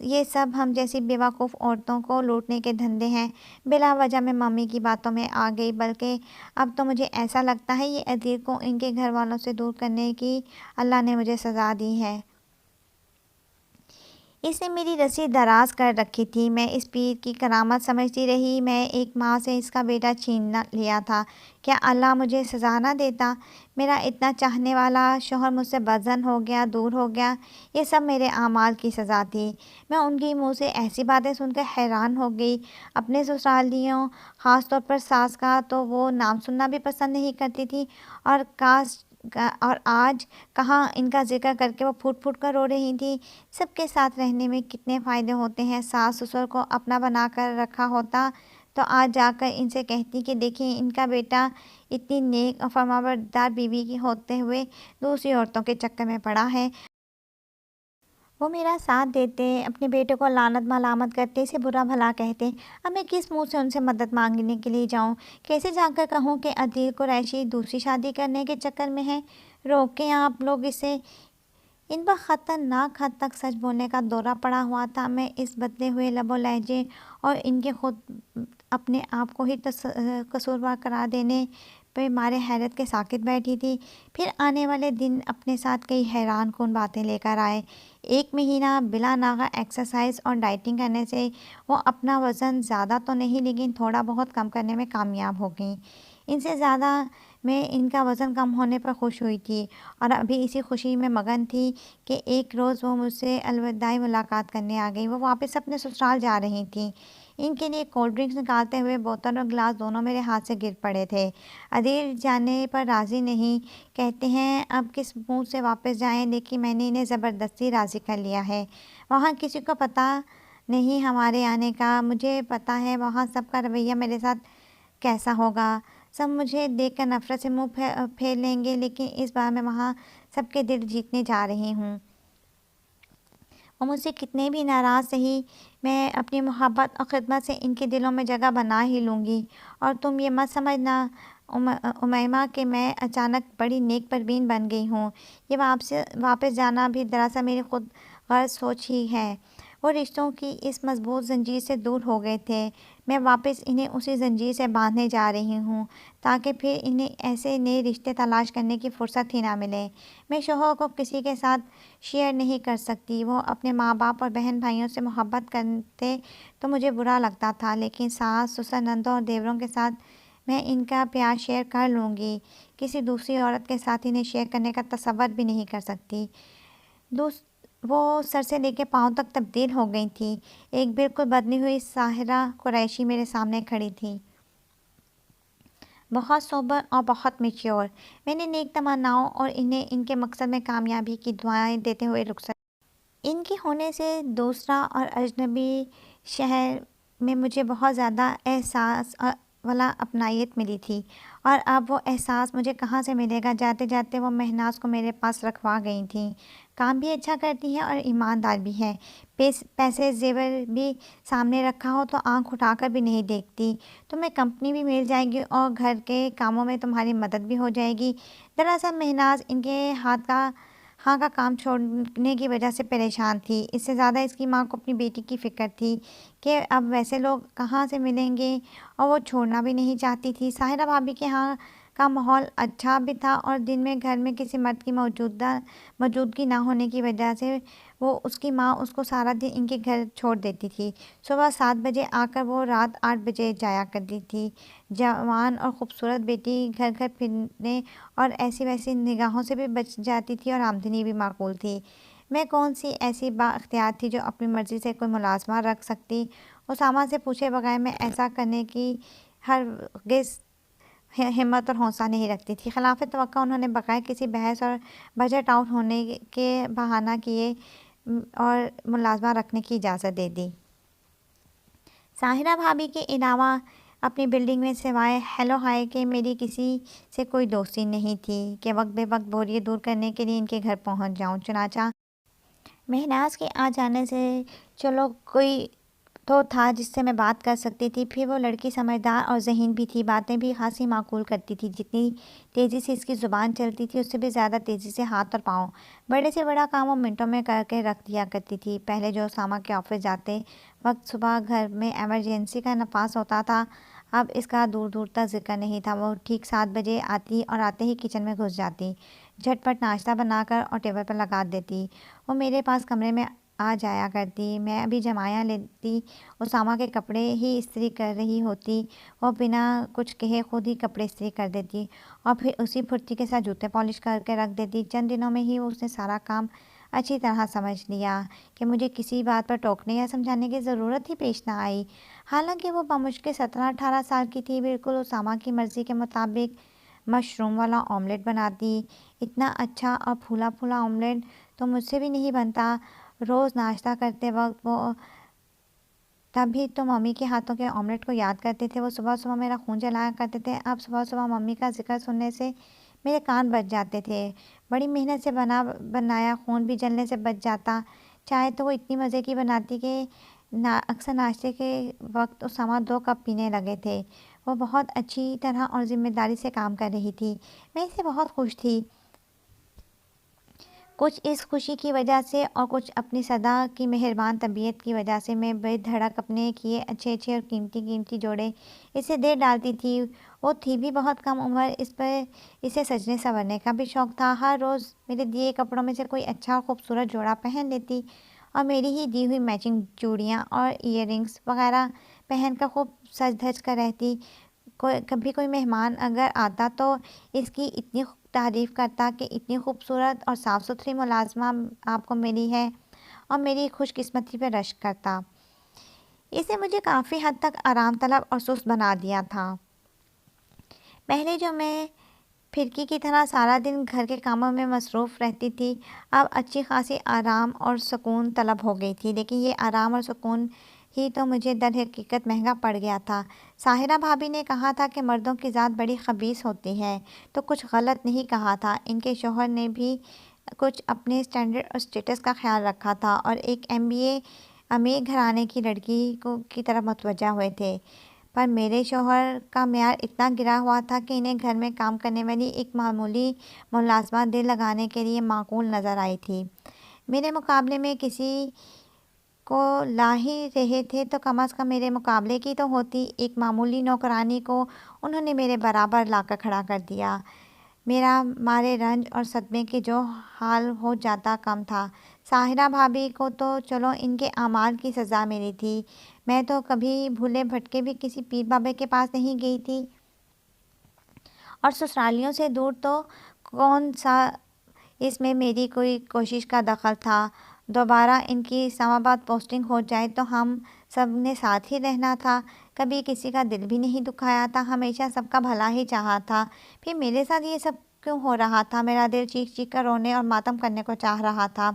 یہ سب ہم جیسی بیوقوف عورتوں کو لوٹنے کے دھندے ہیں۔ بلا وجہ میں ممی کی باتوں میں آ گئی، بلکہ اب تو مجھے ایسا لگتا ہے یہ عدیل کو ان کے گھر والوں سے دور کرنے کی اللہ نے مجھے سزا دی ہے۔ اس نے میری رسی دراز کر رکھی تھی، میں اس پیر کی کرامت سمجھتی رہی۔ میں ایک ماں سے اس کا بیٹا چھین لیا تھا، کیا اللہ مجھے سزا نہ دیتا؟ میرا اتنا چاہنے والا شوہر مجھ سے بدظن ہو گیا، دور ہو گیا، یہ سب میرے اعمال کی سزا تھی۔ میں ان کی منہ سے ایسی باتیں سن کر حیران ہو گئی۔ اپنے سسرالیوں، خاص طور پر ساس کا تو وہ نام سننا بھی پسند نہیں کرتی تھی، اور آج کہاں ان کا ذکر کر کے وہ پھوٹ پھوٹ کر رو رہی تھی۔ سب کے ساتھ رہنے میں کتنے فائدے ہوتے ہیں، ساس سسر کو اپنا بنا کر رکھا ہوتا تو آج جا کر ان سے کہتی کہ دیکھیں ان کا بیٹا اتنی نیک اور فرمانبردار بیوی کی ہوتے ہوئے دوسری عورتوں کے چکر میں پڑا ہے۔ وہ میرا ساتھ دیتے، اپنے بیٹے کو لعنت ملامت کرتے، اسے برا بھلا کہتے۔ اب میں کس منہ سے ان سے مدد مانگنے کے لیے جاؤں؟ کیسے جا کر کہوں کہ عدیل قریشی دوسری شادی کرنے کے چکر میں ہے؟ روکیں آپ لوگ اسے۔ ان پر خطرناک حد تک سچ بولنے کا دورہ پڑا ہوا تھا۔ میں اس بدلے ہوئے لب و لہجے اور ان کے خود اپنے آپ کو ہی قصوروار قرار دینے پہ مارے حیرت کے ساکت بیٹھی تھی۔ پھر آنے والے دن اپنے ساتھ کئی حیران کن باتیں لے کر آئے۔ ایک مہینہ بلا ناغہ ایکسرسائز اور ڈائٹنگ کرنے سے وہ اپنا وزن زیادہ تو نہیں لیکن تھوڑا بہت کم کرنے میں کامیاب ہو گئیں۔ ان سے زیادہ میں ان کا وزن کم ہونے پر خوش ہوئی تھی اور ابھی اسی خوشی میں مگن تھی کہ ایک روز وہ مجھ سے الوداعی ملاقات کرنے آ گئی۔ وہ واپس اپنے سسرال جا رہی تھیں۔ ان کے لیے کولڈ ڈرنکس نکالتے ہوئے بوتل اور گلاس دونوں میرے ہاتھ سے گر پڑے تھے۔ عدیل جانے پر راضی نہیں، کہتے ہیں اب کس منہ سے واپس جائیں، لیکن میں نے انہیں زبردستی راضی کر لیا ہے۔ وہاں کسی کو پتہ نہیں ہمارے آنے کا، مجھے پتہ ہے وہاں سب کا رویہ میرے ساتھ کیسا ہوگا۔ سب مجھے دیکھ کر نفرت سے منہ پھیر لیں گے، لیکن اس بار میں وہاں سب کے دل جیتنے جا رہی ہوں۔ وہ مجھ سے کتنے بھی ناراض سہی، میں اپنی محبت اور خدمت سے ان کے دلوں میں جگہ بنا ہی لوں گی۔ اور تم یہ مت سمجھنا امیمہ کہ میں اچانک بڑی نیک پروین بن گئی ہوں۔ یہ واپس جانا بھی دراصل میری خود غرض سوچ ہی ہے۔ وہ رشتوں کی اس مضبوط زنجیر سے دور ہو گئے تھے، میں واپس انہیں اسی زنجیر سے باندھنے جا رہی ہوں تاکہ پھر انہیں ایسے نئے رشتے تلاش کرنے کی فرصت ہی نہ ملے۔ میں شوہر کو کسی کے ساتھ شیئر نہیں کر سکتی، وہ اپنے ماں باپ اور بہن بھائیوں سے محبت کرتے تو مجھے برا لگتا تھا، لیکن ساس سسر نندوں اور دیوروں کے ساتھ میں ان کا پیار شیئر کر لوں گی، کسی دوسری عورت کے ساتھ انہیں شیئر کرنے کا تصور بھی نہیں کر سکتی۔ وہ سر سے لے کے پاؤں تک تبدیل ہو گئی تھی، ایک بالکل بدلی ہوئی ساحرہ قریشی میرے سامنے کھڑی تھی، بہت سوبر اور بہت میچیور۔ میں نے نیک تمناؤں اور انہیں ان کے مقصد میں کامیابی کی دعائیں دیتے ہوئے رخصت۔ ان کے ہونے سے دوسرا اور اجنبی شہر میں مجھے بہت زیادہ احساس والا اپنائیت ملی تھی، اور اب وہ احساس مجھے کہاں سے ملے گا؟ جاتے جاتے وہ مہناز کو میرے پاس رکھوا گئی تھیں۔ کام بھی اچھا کرتی ہیں اور ایماندار بھی ہے، پیسے زیور بھی سامنے رکھا ہو تو آنکھ اٹھا کر بھی نہیں دیکھتی۔ تمہیں کمپنی بھی مل جائے گی اور گھر کے کاموں میں تمہاری مدد بھی ہو جائے گی۔ دراصل مہناز ان کے ہاتھ کا ہاں کا کام چھوڑنے کی وجہ سے پریشان تھی۔ اس سے زیادہ اس کی ماں کو اپنی بیٹی کی فکر تھی کہ اب ویسے لوگ کہاں سے ملیں گے، اور وہ چھوڑنا بھی نہیں چاہتی تھی۔ ساحرہ بھابھی کے ہاں کا ماحول اچھا بھی تھا، اور دن میں گھر میں کسی مرد کی موجودگی نہ ہونے کی وجہ سے اس کی ماں اس کو سارا دن ان کے گھر چھوڑ دیتی تھی۔ صبح 7 بجے آ کر وہ رات 8 بجے جایا کرتی تھی۔ جوان اور خوبصورت بیٹی گھر گھر پھرنے اور ایسی ویسی نگاہوں سے بھی بچ جاتی تھی، اور آمدنی بھی معقول تھی۔ میں کون سی ایسی با اختیار تھی جو اپنی مرضی سے کوئی ملازمہ رکھ سکتی؟ اسامہ سے پوچھے بغیر میں ایسا کرنے کی ہرگز ہمت اور حوصلہ نہیں رکھتی تھی۔ خلاف توقع انہوں نے بغیر کسی بحث اور بجٹ آؤٹ ہونے کے بہانہ کیے اور ملازمہ رکھنے کی اجازت دے دی۔ ساحرہ بھابھی کے علاوہ اپنی بلڈنگ میں سوائے ہیلو ہائے کے میری کسی سے کوئی دوستی نہیں تھی کہ وقت بے وقت بوریت دور کرنے کے لیے ان کے گھر پہنچ جاؤں۔ چنانچہ مہناز کے آ جانے سے چلو کوئی تو تھا جس سے میں بات کر سکتی تھی۔ پھر وہ لڑکی سمجھدار اور ذہین بھی تھی، باتیں بھی خاصی معقول کرتی تھی۔ جتنی تیزی سے اس کی زبان چلتی تھی اس سے بھی زیادہ تیزی سے ہاتھ اور پاؤں۔ بڑے سے بڑا کام وہ منٹوں میں کر کے رکھ دیا کرتی تھی۔ پہلے جو اسامہ کے آفس جاتے وقت صبح گھر میں ایمرجنسی کا نفاذ ہوتا تھا، اب اس کا دور دور تک ذکر نہیں تھا۔ وہ ٹھیک 7 بجے آتی اور آتے ہی کچن میں گھس جاتی، جھٹ پٹ ناشتہ بنا کر اور ٹیبل پر لگا دیتی۔ وہ میرے پاس کمرے میں آ جایا کرتی، میں ابھی جمائیاں لیتی، اسامہ کے کپڑے ہی استری کر رہی ہوتی، وہ بنا کچھ کہے خود ہی کپڑے استری کر دیتی اور پھر اسی پھرتی کے ساتھ جوتے پالش کر کے رکھ دیتی۔ چند دنوں میں ہی اس نے سارا کام اچھی طرح سمجھ لیا کہ مجھے کسی بات پر ٹوکنے یا سمجھانے کی ضرورت ہی پیش نہ آئی۔ حالانکہ وہ بمشکل 17-18 سال کی تھی، بالکل اسامہ کی مرضی کے مطابق مشروم والا آملیٹ بناتی۔ اتنا اچھا اور پھولا پھولا آملیٹ تو مجھ سے بھی نہیں بنتا۔ روز ناشتہ کرتے وقت وہ تب ہی تو ممی کے ہاتھوں کے آملیٹ کو یاد کرتے تھے۔ وہ صبح صبح میرا خون جلایا کرتے تھے۔ اب صبح صبح ممی کا ذکر سننے سے میرے کان بج جاتے تھے۔ بڑی محنت سے بنایا خون بھی جلنے سے بچ جاتا۔ چائے تو وہ اتنی مزے کی بناتی کہ اکثر ناشتے کے وقت اسامہ 2 کپ پینے لگے تھے۔ وہ بہت اچھی طرح اور ذمہ داری سے کام کر رہی تھی۔ میں اس سے بہت خوش تھی، کچھ اس خوشی کی وجہ سے اور کچھ اپنی سدا کی مہربان طبیعت کی وجہ سے۔ میں بے دھڑک اپنے کیے اچھے اچھے اور قیمتی جوڑے اسے دے ڈالتی تھی۔ وہ تھی بھی بہت کم عمر، اسے سجنے سنورنے کا بھی شوق تھا۔ ہر روز میرے دیے کپڑوں میں سے کوئی اچھا اور خوبصورت جوڑا پہن لیتی اور میری ہی دی ہوئی میچنگ چوڑیاں اور ایئر رنگس وغیرہ پہن کر خوب سج دھج کر رہتی۔ کبھی کوئی مہمان اگر آتا تو اس کی اتنی تعریف کرتا کہ اتنی خوبصورت اور صاف ستھری ملازمہ آپ کو ملی ہے، اور میری خوش قسمتی پہ رشک کرتا۔ اس نے مجھے کافی حد تک آرام طلب اور سست بنا دیا تھا۔ پہلے جو میں پھرکی کی طرح سارا دن گھر کے کاموں میں مصروف رہتی تھی، اب اچھی خاصی آرام اور سکون طلب ہو گئی تھی۔ لیکن یہ آرام اور سکون ہی تو مجھے در حقیقت مہنگا پڑ گیا تھا۔ ساحرہ بھابھی نے کہا تھا کہ مردوں کی ذات بڑی خبیث ہوتی ہے، تو کچھ غلط نہیں کہا تھا۔ ان کے شوہر نے بھی کچھ اپنے اسٹینڈرڈ اور اسٹیٹس کا خیال رکھا تھا، اور ایک MBA امیر گھرانے کی لڑکی کی طرف متوجہ ہوئے تھے، پر میرے شوہر کا معیار اتنا گرا ہوا تھا کہ انہیں گھر میں کام کرنے والی ایک معمولی ملازمہ دل لگانے کے لیے معقول نظر آئی تھی۔ میرے مقابلے میں کسی کو لا ہی رہے تھے تو کم از کم میرے مقابلے کی تو ہوتی۔ ایک معمولی نوکرانی کو انہوں نے میرے برابر لا کر کھڑا کر دیا۔ میرا مارے رنج اور صدمے کے جو حال ہو جاتا کم تھا۔ ساحرہ بھابھی کو تو چلو ان کے اعمال کی سزا ملی تھی، میں تو کبھی بھولے بھٹکے بھی کسی پیر بابے کے پاس نہیں گئی تھی، اور سسرالیوں سے دور تو کون سا اس میں میری کوئی کوشش کا دخل تھا۔ دوبارہ ان کی اسلام آباد پوسٹنگ ہو جائے تو ہم سب نے ساتھ ہی رہنا تھا، کبھی کسی کا دل بھی نہیں دکھایا تھا، ہمیشہ سب کا بھلا ہی چاہا تھا۔ پھر میرے ساتھ یہ سب کیوں ہو رہا تھا؟ میرا دل چیخ چیخ کر رونے اور ماتم کرنے کو چاہ رہا تھا۔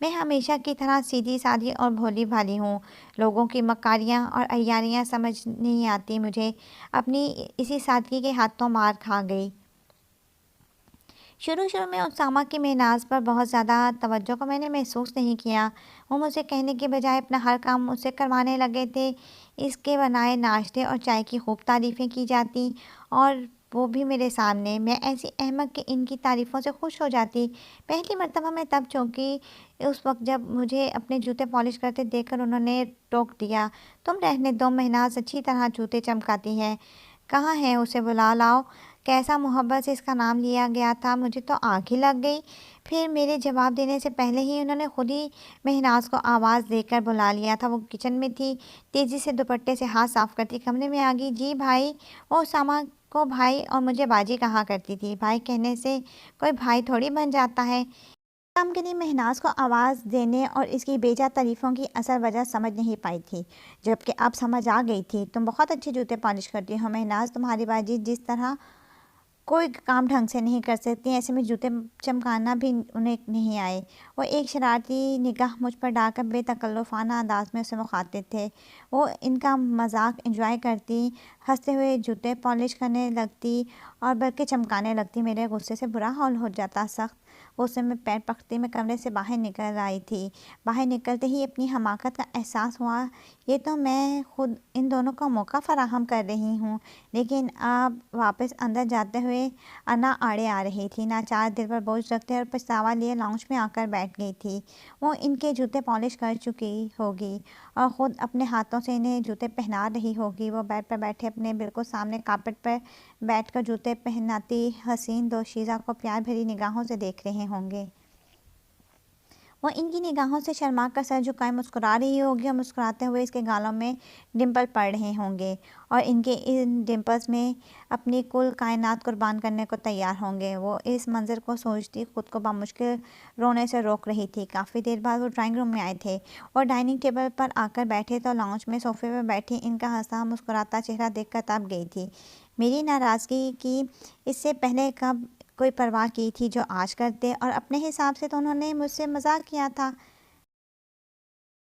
میں ہمیشہ کی طرح سیدھی سادھی اور بھولی بھالی ہوں، لوگوں کی مکاریاں اور عیاریاں سمجھ نہیں آتی مجھے، اپنی اسی سادگی کے ہاتھوں مار کھا گئی۔ شروع میں اسامہ کی مہناز پر بہت زیادہ توجہ کو میں نے محسوس نہیں کیا۔ وہ مجھ سے کہنے کے بجائے اپنا ہر کام مجھ سے کروانے لگے تھے۔ اس کے بنائے ناشتے اور چائے کی خوب تعریفیں کی جاتی، اور وہ بھی میرے سامنے۔ میں ایسی احمق کہ ان کی تعریفوں سے خوش ہو جاتی۔ پہلی مرتبہ میں تب چونکی اس وقت جب مجھے اپنے جوتے پالش کرتے دیکھ کر انہوں نے ٹوک دیا، تم رہنے دو، مہناز اچھی طرح جوتے چمکاتی ہے، کہاں ہے اسے بلا لاؤ۔ کیسا محبت سے اس کا نام لیا گیا تھا، مجھے تو آنکھ ہی لگ گئی۔ پھر میرے جواب دینے سے پہلے ہی انہوں نے خود ہی مہناز کو آواز دے کر بلا لیا تھا۔ وہ کچن میں تھی، تیزی سے دوپٹے سے ہاتھ صاف کرتی کمرے میں آ گئی۔ جی بھائی، وہ اسامہ کو بھائی اور مجھے باجی کہا کرتی تھی۔ بھائی کہنے سے کوئی بھائی تھوڑی بن جاتا ہے۔ کام کے لیے مہناز کو آواز دینے اور اس کی بے جا تعریفوں کی اصل وجہ سمجھ نہیں پائی تھی، جبکہ اب سمجھ آ گئی تھی۔ تم بہت اچھے جوتے پالش کرتی ہو مہناز، تمہاری باجی جس طرح کوئی کام ڈھنگ سے نہیں کر سکتی، ایسے میں جوتے چمکانا بھی انہیں نہیں آئے۔ وہ ایک شرارتی نگاہ مجھ پر ڈال کر بے تکلفانہ انداز میں اسے مخاطب تھے۔ وہ ان کا مذاق انجوائے کرتی، ہنستے ہوئے جوتے پالش کرنے لگتی اور بلکہ چمکانے لگتی۔ میرے غصے سے برا حال ہو جاتا، سخت غصے میں پیر پکڑتی میں کمرے سے باہر نکل آئی تھی۔ باہر نکلتے ہی اپنی حماقت کا احساس ہوا، یہ تو میں خود ان دونوں کو موقع فراہم کر رہی ہوں۔ لیکن اب واپس اندر جاتے ہوئے انا آڑے آ رہی تھی، ناچار دل پر بوجھ رکھتے اور پچھتاوا لیے لاؤنج میں آ کر بیٹھ گئی تھی۔ وہ ان کے جوتے پالش کر چکی ہوگی اور خود اپنے ہاتھوں سے انہیں جوتے پہنا رہی ہوگی۔ وہ بیڈ پر بیٹھے اپنے بالکل سامنے کارپیٹ پر بیٹھ کر جوتے پہناتی حسین دوشیزہ کو پیار بھری نگاہوں سے دیکھ رہے ہوں گے۔ وہ ان کی نگاہوں سے شرما کر سر جھکائے مسکرا رہی ہوگی اور مسکراتے ہوئے اس کے گالوں میں ڈمپل پڑ رہے ہوں گے اور ان کے ان ڈمپلز میں اپنی کل کائنات قربان کرنے کو تیار ہوں گے۔ وہ اس منظر کو سوچتی خود کو بمشکل رونے سے روک رہی تھی۔ کافی دیر بعد وہ ڈرائنگ روم میں آئے تھے اور ڈائننگ ٹیبل پر آ کر بیٹھے تو لاؤنج میں صوفے پر بیٹھی ان کا ہنستا مسکراتا چہرہ دیکھ کر تب گئی تھی۔ میری ناراضگی کی اس سے پہلے کب کوئی پرواہ کی تھی جو آج کرتے، اور اپنے حساب سے تو انہوں نے مجھ سے مذاق کیا تھا،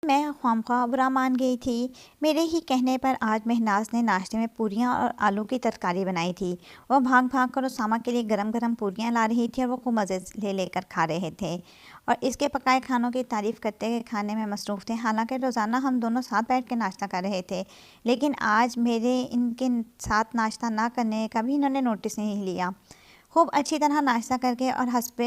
میں خوامخواہ برا مان گئی تھی۔ میرے ہی کہنے پر آج مہناز نے ناشتے میں پوریاں اور آلو کی ترکاری بنائی تھی۔ وہ بھاگ بھاگ کر اسامہ کے لیے گرم گرم پوریاں لا رہی تھی اور وہ خوب مزے لے لے کر کھا رہے تھے اور اس کے پکائے کھانوں کی تعریف کرتے ہوئے کھانے میں مصروف تھے۔ حالانکہ روزانہ ہم دونوں ساتھ بیٹھ کے ناشتہ کر رہے تھے، لیکن آج میرے ان کے ساتھ ناشتہ نہ کرنے کا بھی انہوں نے نوٹس نہیں لیا۔ خوب اچھی طرح ناشتہ کر کے اور حسب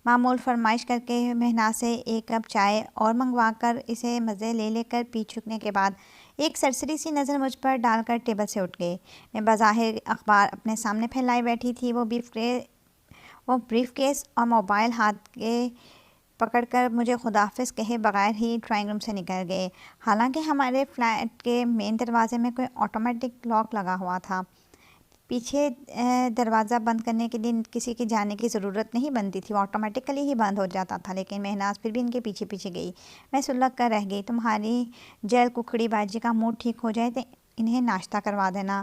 معمول فرمائش کر کے مہناز سے ایک کپ چائے اور منگوا کر اسے مزے لے لے کر پی چکنے کے بعد ایک سرسری سی نظر مجھ پر ڈال کر ٹیبل سے اٹھ گئے۔ میں بظاہر اخبار اپنے سامنے پھیلائے بیٹھی تھی، وہ بریف کیس اور موبائل ہاتھ کے پکڑ کر مجھے خداحافظ کہے بغیر ہی ڈرائنگ روم سے نکل گئے۔ حالانکہ ہمارے فلیٹ کے مین دروازے میں کوئی آٹومیٹک لاک لگا ہوا تھا، پیچھے دروازہ بند کرنے کے لیے کسی کے جانے کی ضرورت نہیں بنتی تھی، وہ آٹومیٹکلی ہی بند ہو جاتا تھا، لیکن مہناز پھر بھی ان کے پیچھے پیچھے گئی۔ میں سلگ کر رہ گئی، تمہاری جل ککڑی باجی کا موڈ ٹھیک ہو جائے تو انہیں ناشتہ کروا دینا۔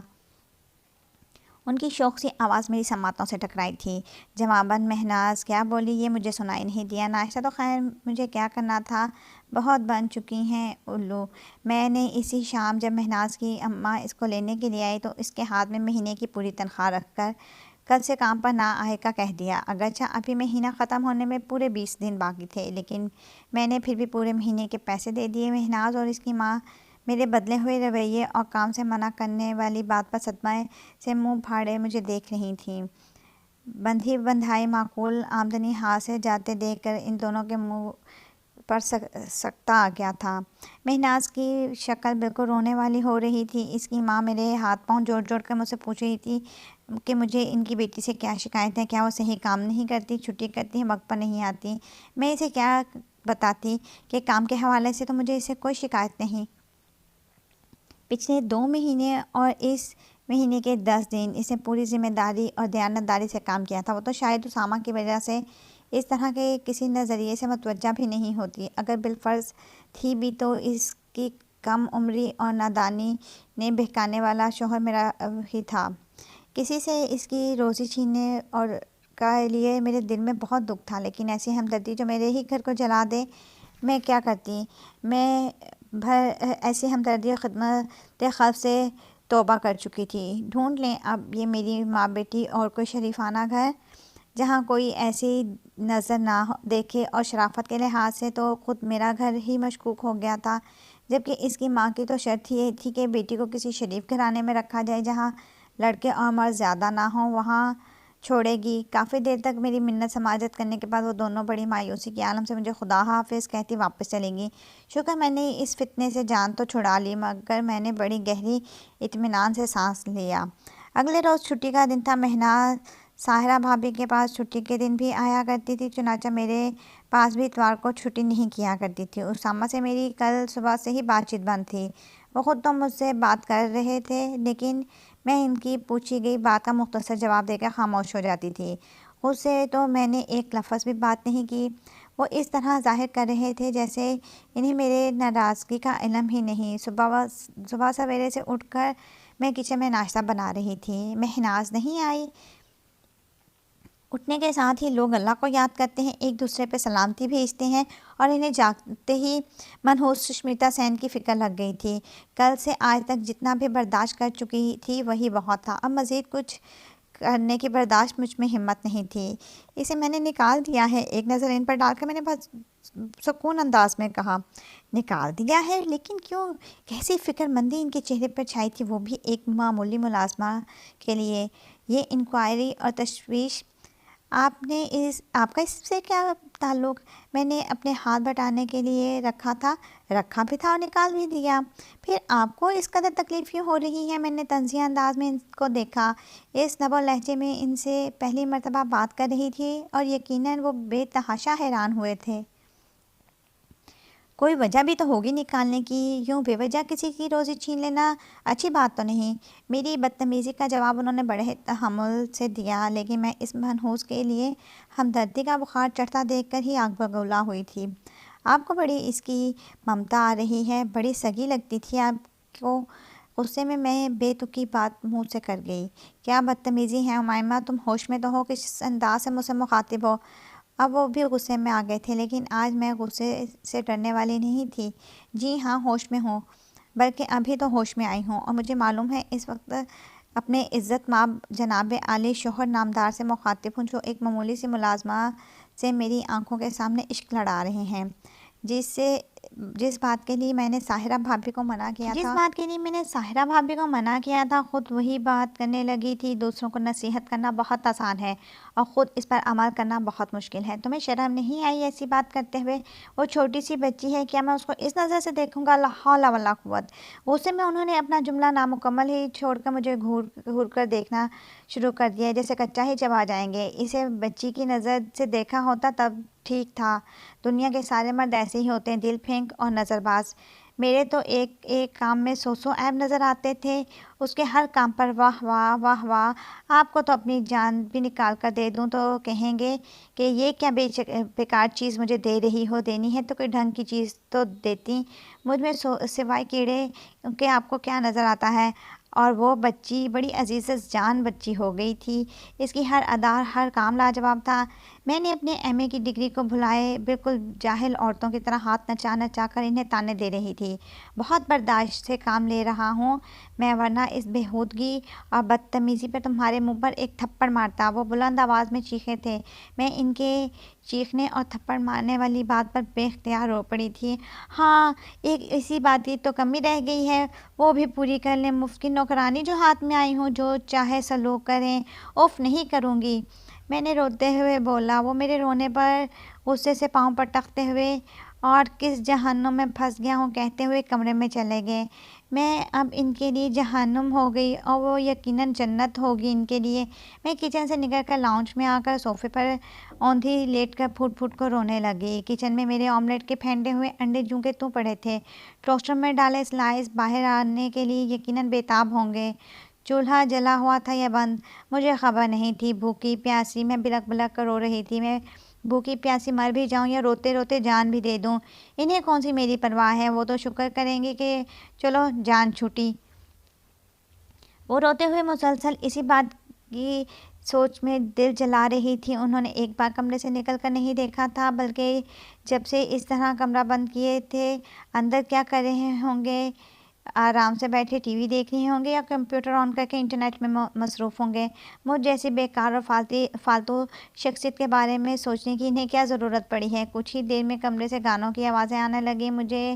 ان کی شوق سی آواز میری سماعتوں سے ٹکرائی تھی۔ جواباً مہناز کیا بولی یہ مجھے سنائی نہیں دیا۔ ناشتہ تو خیر مجھے کیا کرنا تھا، بہت بن چکی ہیں الو۔ میں نے اسی شام جب مہناز کی اماں اس کو لینے کے لیے آئی تو اس کے ہاتھ میں مہینے کی پوری تنخواہ رکھ کر کل سے کام پر نہ آئے کا کہہ دیا۔ اگرچہ ابھی مہینہ ختم ہونے میں پورے 20 دن باقی تھے، لیکن میں نے پھر بھی پورے مہینے کے پیسے دے دیے۔ مہناز اور اس کی ماں میرے بدلے ہوئے رویے اور کام سے منع کرنے والی بات پر صدمہ سے منہ پھاڑے مجھے دیکھ رہی تھیں۔ بندھی بندھائی معقول آمدنی ہاتھ سے جاتے دیکھ کر ان دونوں کے منہ پر سکتہ آ گیا تھا۔ مہناز کی شکل بالکل رونے والی ہو رہی تھی۔ اس کی ماں میرے ہاتھ پاؤں جوڑ جوڑ کر مجھ سے پوچھ رہی تھی کہ مجھے ان کی بیٹی سے کیا شکایت ہے، کیا وہ صحیح کام نہیں کرتی، چھٹی کرتی ہے، وقت پر نہیں آتی۔ میں اسے کیا بتاتی کہ کام کے حوالے سے تو مجھے اسے کوئی شکایت نہیں۔ پچھلے 2 مہینے اور اس مہینے کے 10 دن اسے پوری ذمہ داری اور دیانتداری سے کام کیا تھا۔ وہ تو شاید اسامہ کی وجہ سے اس طرح کے کسی نظریے سے متوجہ بھی نہیں ہوتی، اگر بالفرض تھی بھی تو اس کی کم عمری اور نادانی نے بہکانے والا شوہر میرا ہی تھا۔ کسی سے اس کی روزی چھیننے اور کا لیے میرے دل میں بہت دکھ تھا، لیکن ایسی ہمدردی جو میرے ہی گھر کو جلا دے، میں کیا کرتی۔ میں ایسی ہمدردی اور خدمت خلق سے توبہ کر چکی تھی۔ ڈھونڈ لیں اب یہ میری ماں بیٹی اور کوئی شریفانہ گھر جہاں کوئی ایسی نظر نہ دیکھے، اور شرافت کے لحاظ سے تو خود میرا گھر ہی مشکوک ہو گیا تھا، جبکہ اس کی ماں کی تو شرط یہ تھی کہ بیٹی کو کسی شریف گھرانے میں رکھا جائے جہاں لڑکے اور مرد زیادہ نہ ہوں وہاں چھوڑے گی۔ کافی دیر تک میری منت سماجت کرنے کے بعد وہ دونوں بڑی مایوسی کے عالم سے مجھے خدا حافظ کہتی واپس چلے گی۔ شکر میں نے اس فتنے سے جان تو چھڑا لی، مگر میں نے بڑی گہری اطمینان سے سانس لیا۔ اگلے روز چھٹی کا دن تھا۔ مہناز ساحرہ بھابھی کے پاس چھٹی کے دن بھی آیا کرتی تھی، چنانچہ میرے پاس بھی اتوار کو چھٹی نہیں کیا کرتی تھی۔ اسامہ سے میری کل صبح سے ہی بات چیت بند تھی۔ وہ خود تو مجھ سے بات کر رہے تھے، لیکن میں ان کی پوچھی گئی بات کا مختصر جواب دے کر خاموش ہو جاتی تھی۔ خود سے تو میں نے ایک لفظ بھی بات نہیں کی۔ وہ اس طرح ظاہر کر رہے تھے جیسے انہیں میرے ناراضگی کا علم ہی نہیں۔ صبح سویرے سے اٹھ کر میں کچن میں ناشتہ بنا رہی تھی، مہناز نہیں آئی۔ اٹھنے کے ساتھ ہی لوگ اللہ کو یاد کرتے ہیں، ایک دوسرے پہ سلامتی بھیجتے ہیں، اور انہیں جاگتے ہی منحوس سشمیتا سین کی فکر لگ گئی تھی۔ کل سے آج تک جتنا بھی برداشت کر چکی تھی وہی بہت تھا، اب مزید کچھ کرنے کی برداشت مجھ میں ہمت نہیں تھی۔ اسے میں نے نکال دیا ہے۔ ایک نظر ان پر ڈال کر میں نے بہت سکون انداز میں کہا، نکال دیا ہے؟ لیکن کیوں؟ کیسی فکر مندی ان کے چہرے پر چھائی تھی، وہ بھی ایک معمولی ملازمہ کے لیے۔ یہ انکوائری اور تشویش آپ کا اس سے کیا تعلق؟ میں نے اپنے ہاتھ بٹانے کے لیے رکھا بھی تھا اور نکال بھی دیا۔ پھر آپ کو اس قدر تکلیف کیوں ہو رہی ہے؟ میں نے طنزیہ انداز میں ان کو دیکھا۔ اس لب و لہجے میں ان سے پہلی مرتبہ بات کر رہی تھی اور یقیناً وہ بے تحاشا حیران ہوئے تھے۔ کوئی وجہ بھی تو ہوگی نکالنے کی، یوں بے وجہ کسی کی روزی چھین لینا اچھی بات تو نہیں۔ میری بدتمیزی کا جواب انہوں نے بڑے تحمل سے دیا، لیکن میں اس منحوس کے لیے ہمدردی کا بخار چڑھتا دیکھ کر ہی آگ بگولا ہوئی تھی۔ آپ کو بڑی اس کی ممتا آ رہی ہے، بڑی سگی لگتی تھی آپ کو۔ غصے میں بے تکی بات منہ سے کر گئی۔ کیا بدتمیزی ہے امائمہ، تم ہوش میں تو ہو؟ کس انداز سے مجھ سے مخاطب ہو؟ اب وہ بھی غصے میں آ گئے تھے، لیکن آج میں غصے سے ڈرنے والی نہیں تھی۔ جی ہاں، ہوش میں ہوں، بلکہ ابھی تو ہوش میں آئی ہوں، اور مجھے معلوم ہے اس وقت اپنے عزت مآب جناب عالی شوہر نامدار سے مخاطب ہوں، جو ایک معمولی سی ملازمہ سے میری آنکھوں کے سامنے عشق لڑا رہے ہیں۔ جس بات کے لیے میں نے ساحرہ بھابھی کو منع کیا تھا خود وہی بات کرنے لگی تھی۔ دوسروں کو نصیحت کرنا بہت آسان ہے اور خود اس پر عمل کرنا بہت مشکل ہے۔ تمہیں شرم نہیں آئی ایسی بات کرتے ہوئے؟ وہ چھوٹی سی بچی ہے، کیا میں اس کو اس نظر سے دیکھوں گا؟ لا حول ولا قوت۔ غصے میں انہوں نے اپنا جملہ نامکمل ہی چھوڑ کر مجھے گھور کر دیکھنا شروع کر دیا، جیسے کچا ہی چبا جائیں گے۔ اسے بچی کی نظر سے دیکھا ہوتا تب ٹھیک تھا، دنیا کے سارے مرد ایسے ہی ہوتے ہیں، دل پھینک اور نظر باز۔ میرے تو ایک ایک کام میں سو عیب نظر آتے تھے، اس کے ہر کام پر واہ واہ واہ واہ۔ آپ کو تو اپنی جان بھی نکال کر دے دوں تو کہیں گے کہ یہ کیا بیکار چیز مجھے دے رہی ہو، دینی ہے تو کوئی ڈھنگ کی چیز تو دیتی۔ مجھ میں سوائے کیڑے کے آپ کو کیا نظر آتا ہے؟ اور وہ بچی بڑی عزیز جان بچی ہو گئی تھی، اس کی ہر ادا ہر کام لاجواب تھا۔ میں نے اپنے ایم اے کی ڈگری کو بھلائے بالکل جاہل عورتوں کی طرح ہاتھ نچا نچا کر انہیں تانے دے رہی تھی۔ بہت برداشت سے کام لے رہا ہوں میں، ورنہ اس بےہودگی اور بدتمیزی پر تمہارے منہ پر ایک تھپڑ مارتا۔ وہ بلند آواز میں چیخے تھے۔ میں ان کے چیخنے اور تھپڑ مارنے والی بات پر بے اختیار رو پڑی تھی۔ ہاں، ایک اسی بات کی تو کمی رہ گئی ہے، وہ بھی پوری کر لیں۔ مفت کی نوکرانی جو ہاتھ میں آئی ہوں، جو چاہے سلوک کریں۔ اف نہیں کروں گی، میں نے روتے ہوئے بولا۔ وہ میرے رونے پر غصے سے پاؤں پٹکتے ہوئے اور کس جہنم میں پھنس گیا ہوں کہتے ہوئے کمرے میں چلے گئے۔ میں اب ان کے لیے جہنم ہو گئی اور وہ یقیناً جنت ہوگی ان کے لیے۔ میں کچن سے نکل کر لاؤنج میں آ کر صوفے پر اوندھی لیٹ کر پھوٹ پھوٹ کر رونے لگی۔ کچن میں میرے آملیٹ کے پھینٹے ہوئے انڈے جوں کے توں پڑے تھے، ٹوسٹر میں ڈالے سلائس باہر آنے کے لیے یقیناً بےتاب ہوں گے۔ چولہا جلا ہوا تھا یا بند، مجھے خبر نہیں تھی۔ بھوکی پیاسی میں بلک بلک کر رو رہی تھی۔ میں بھوکی پیاسی مر بھی جاؤں یا روتے روتے جان بھی دے دوں، انہیں کون سی میری پرواہ ہے، وہ تو شکر کریں گے کہ چلو جان چھوٹی۔ وہ روتے ہوئے مسلسل اسی بات کی سوچ میں دل جلا رہی تھی۔ انہوں نے ایک بار کمرے سے نکل کر نہیں دیکھا تھا، بلکہ جب سے اس طرح کمرہ بند کیے تھے اندر کیا کر رہے ہوں گے؟ آرام سے بیٹھے ٹی وی دیکھ رہے ہوں گے یا کمپیوٹر آن کر کے انٹرنیٹ میں مصروف ہوں گے۔ مجھ جیسی بیکار اور فالتو شخصیت کے بارے میں سوچنے کی انہیں کیا ضرورت پڑی ہے؟ کچھ ہی دیر میں کمرے سے گانوں کی آوازیں آنے لگیں۔ مجھے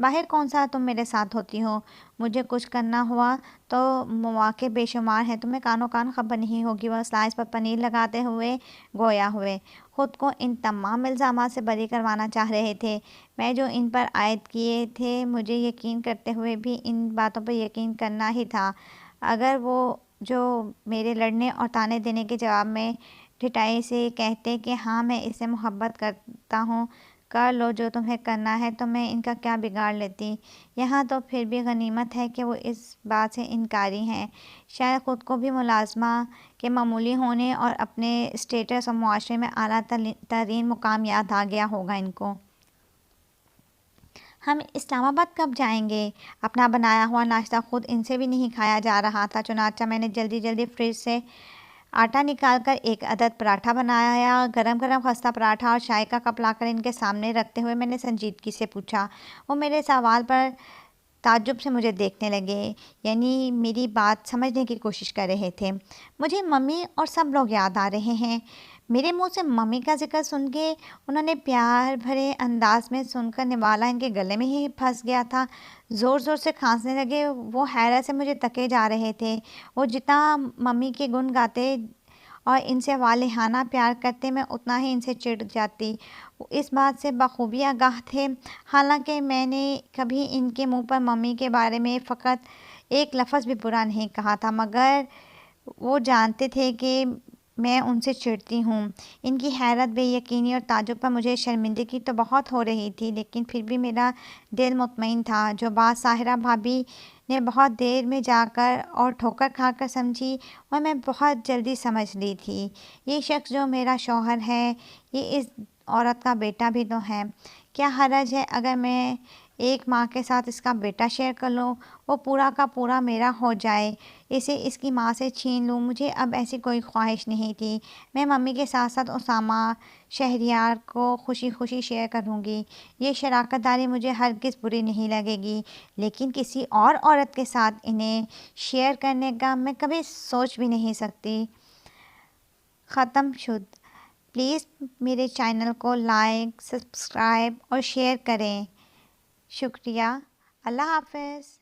باہر کون سا تم میرے ساتھ ہوتی ہو؟ مجھے کچھ کرنا ہوا تو مواقع بے شمار ہیں، تمہیں کانوں کان خبر نہیں ہوگی۔ وہ سلائس پر پنیر لگاتے ہوئے گویا ہوئے، خود کو ان تمام الزامات سے بری کروانا چاہ رہے تھے میں جو ان پر عائد کیے تھے۔ مجھے یقین کرتے ہوئے بھی ان باتوں پر یقین کرنا ہی تھا۔ اگر وہ جو میرے لڑنے اور طعنے دینے کے جواب میں ڈھٹائی سے کہتے کہ ہاں میں اس سے محبت کرتا ہوں، کر لو جو تمہیں کرنا ہے، تو میں ان کا کیا بگاڑ لیتی؟ یہاں تو پھر بھی غنیمت ہے کہ وہ اس بات سے انکاری ہیں۔ شاید خود کو بھی ملازمہ کے معمولی ہونے اور اپنے اسٹیٹس اور معاشرے میں اعلیٰ ترین مقام یاد آ گیا ہوگا ان کو۔ ہم اسلام آباد کب جائیں گے؟ اپنا بنایا ہوا ناشتہ خود ان سے بھی نہیں کھایا جا رہا تھا، چنانچہ میں نے جلدی جلدی فریج سے آٹا نکال کر ایک عدد پراٹھا بنایا۔ گرم گرم خستہ پراٹھا اور چائے کا کپ لا کر ان کے سامنے رکھتے ہوئے میں نے سنجیدگی سے پوچھا۔ وہ میرے سوال پر تعجب سے مجھے دیکھنے لگے، یعنی میری بات سمجھنے کی کوشش کر رہے تھے۔ مجھے ممی اور سب لوگ یاد آ رہے ہیں۔ میرے منہ سے ممی کا ذکر سن کے انہوں نے پیار بھرے انداز میں سن کر نوالا ان کے گلے میں ہی پھنس گیا تھا، زور زور سے کھانسنے لگے۔ وہ حیرت سے مجھے تکے جا رہے تھے۔ وہ جتنا ممی کے گن گاتے اور ان سے والہانہ پیار کرتے، میں اتنا ہی ان سے چڑ جاتی۔ وہ اس بات سے بخوبی آگاہ تھے، حالانکہ میں نے کبھی ان کے منہ پر ممی کے بارے میں فقط ایک لفظ بھی برا نہیں کہا تھا، مگر وہ جانتے تھے کہ میں ان سے چڑھتی ہوں۔ ان کی حیرت، بے یقینی اور تعجب پر مجھے شرمندگی تو بہت ہو رہی تھی، لیکن پھر بھی میرا دل مطمئن تھا۔ جو بات ساحرہ بھابھی نے بہت دیر میں جا کر اور ٹھوکر کھا کر سمجھی، وہ میں بہت جلدی سمجھ لی تھی۔ یہ شخص جو میرا شوہر ہے، یہ اس عورت کا بیٹا بھی تو ہے۔ کیا حرج ہے اگر میں ایک ماں کے ساتھ اس کا بیٹا شیئر کر لوں؟ وہ پورا کا پورا میرا ہو جائے، اسے اس کی ماں سے چھین لوں۔ مجھے اب ایسی کوئی خواہش نہیں تھی۔ میں ممی کے ساتھ ساتھ اسامہ شہریار کو خوشی خوشی شیئر کروں گی۔ یہ شراکت داری مجھے ہرگز بری نہیں لگے گی، لیکن کسی اور عورت کے ساتھ انہیں شیئر کرنے کا میں کبھی سوچ بھی نہیں سکتی۔ ختم شد۔ پلیز میرے چینل کو لائک، سبسکرائب اور شیئر کریں۔ شکریہ۔ اللہ حافظ۔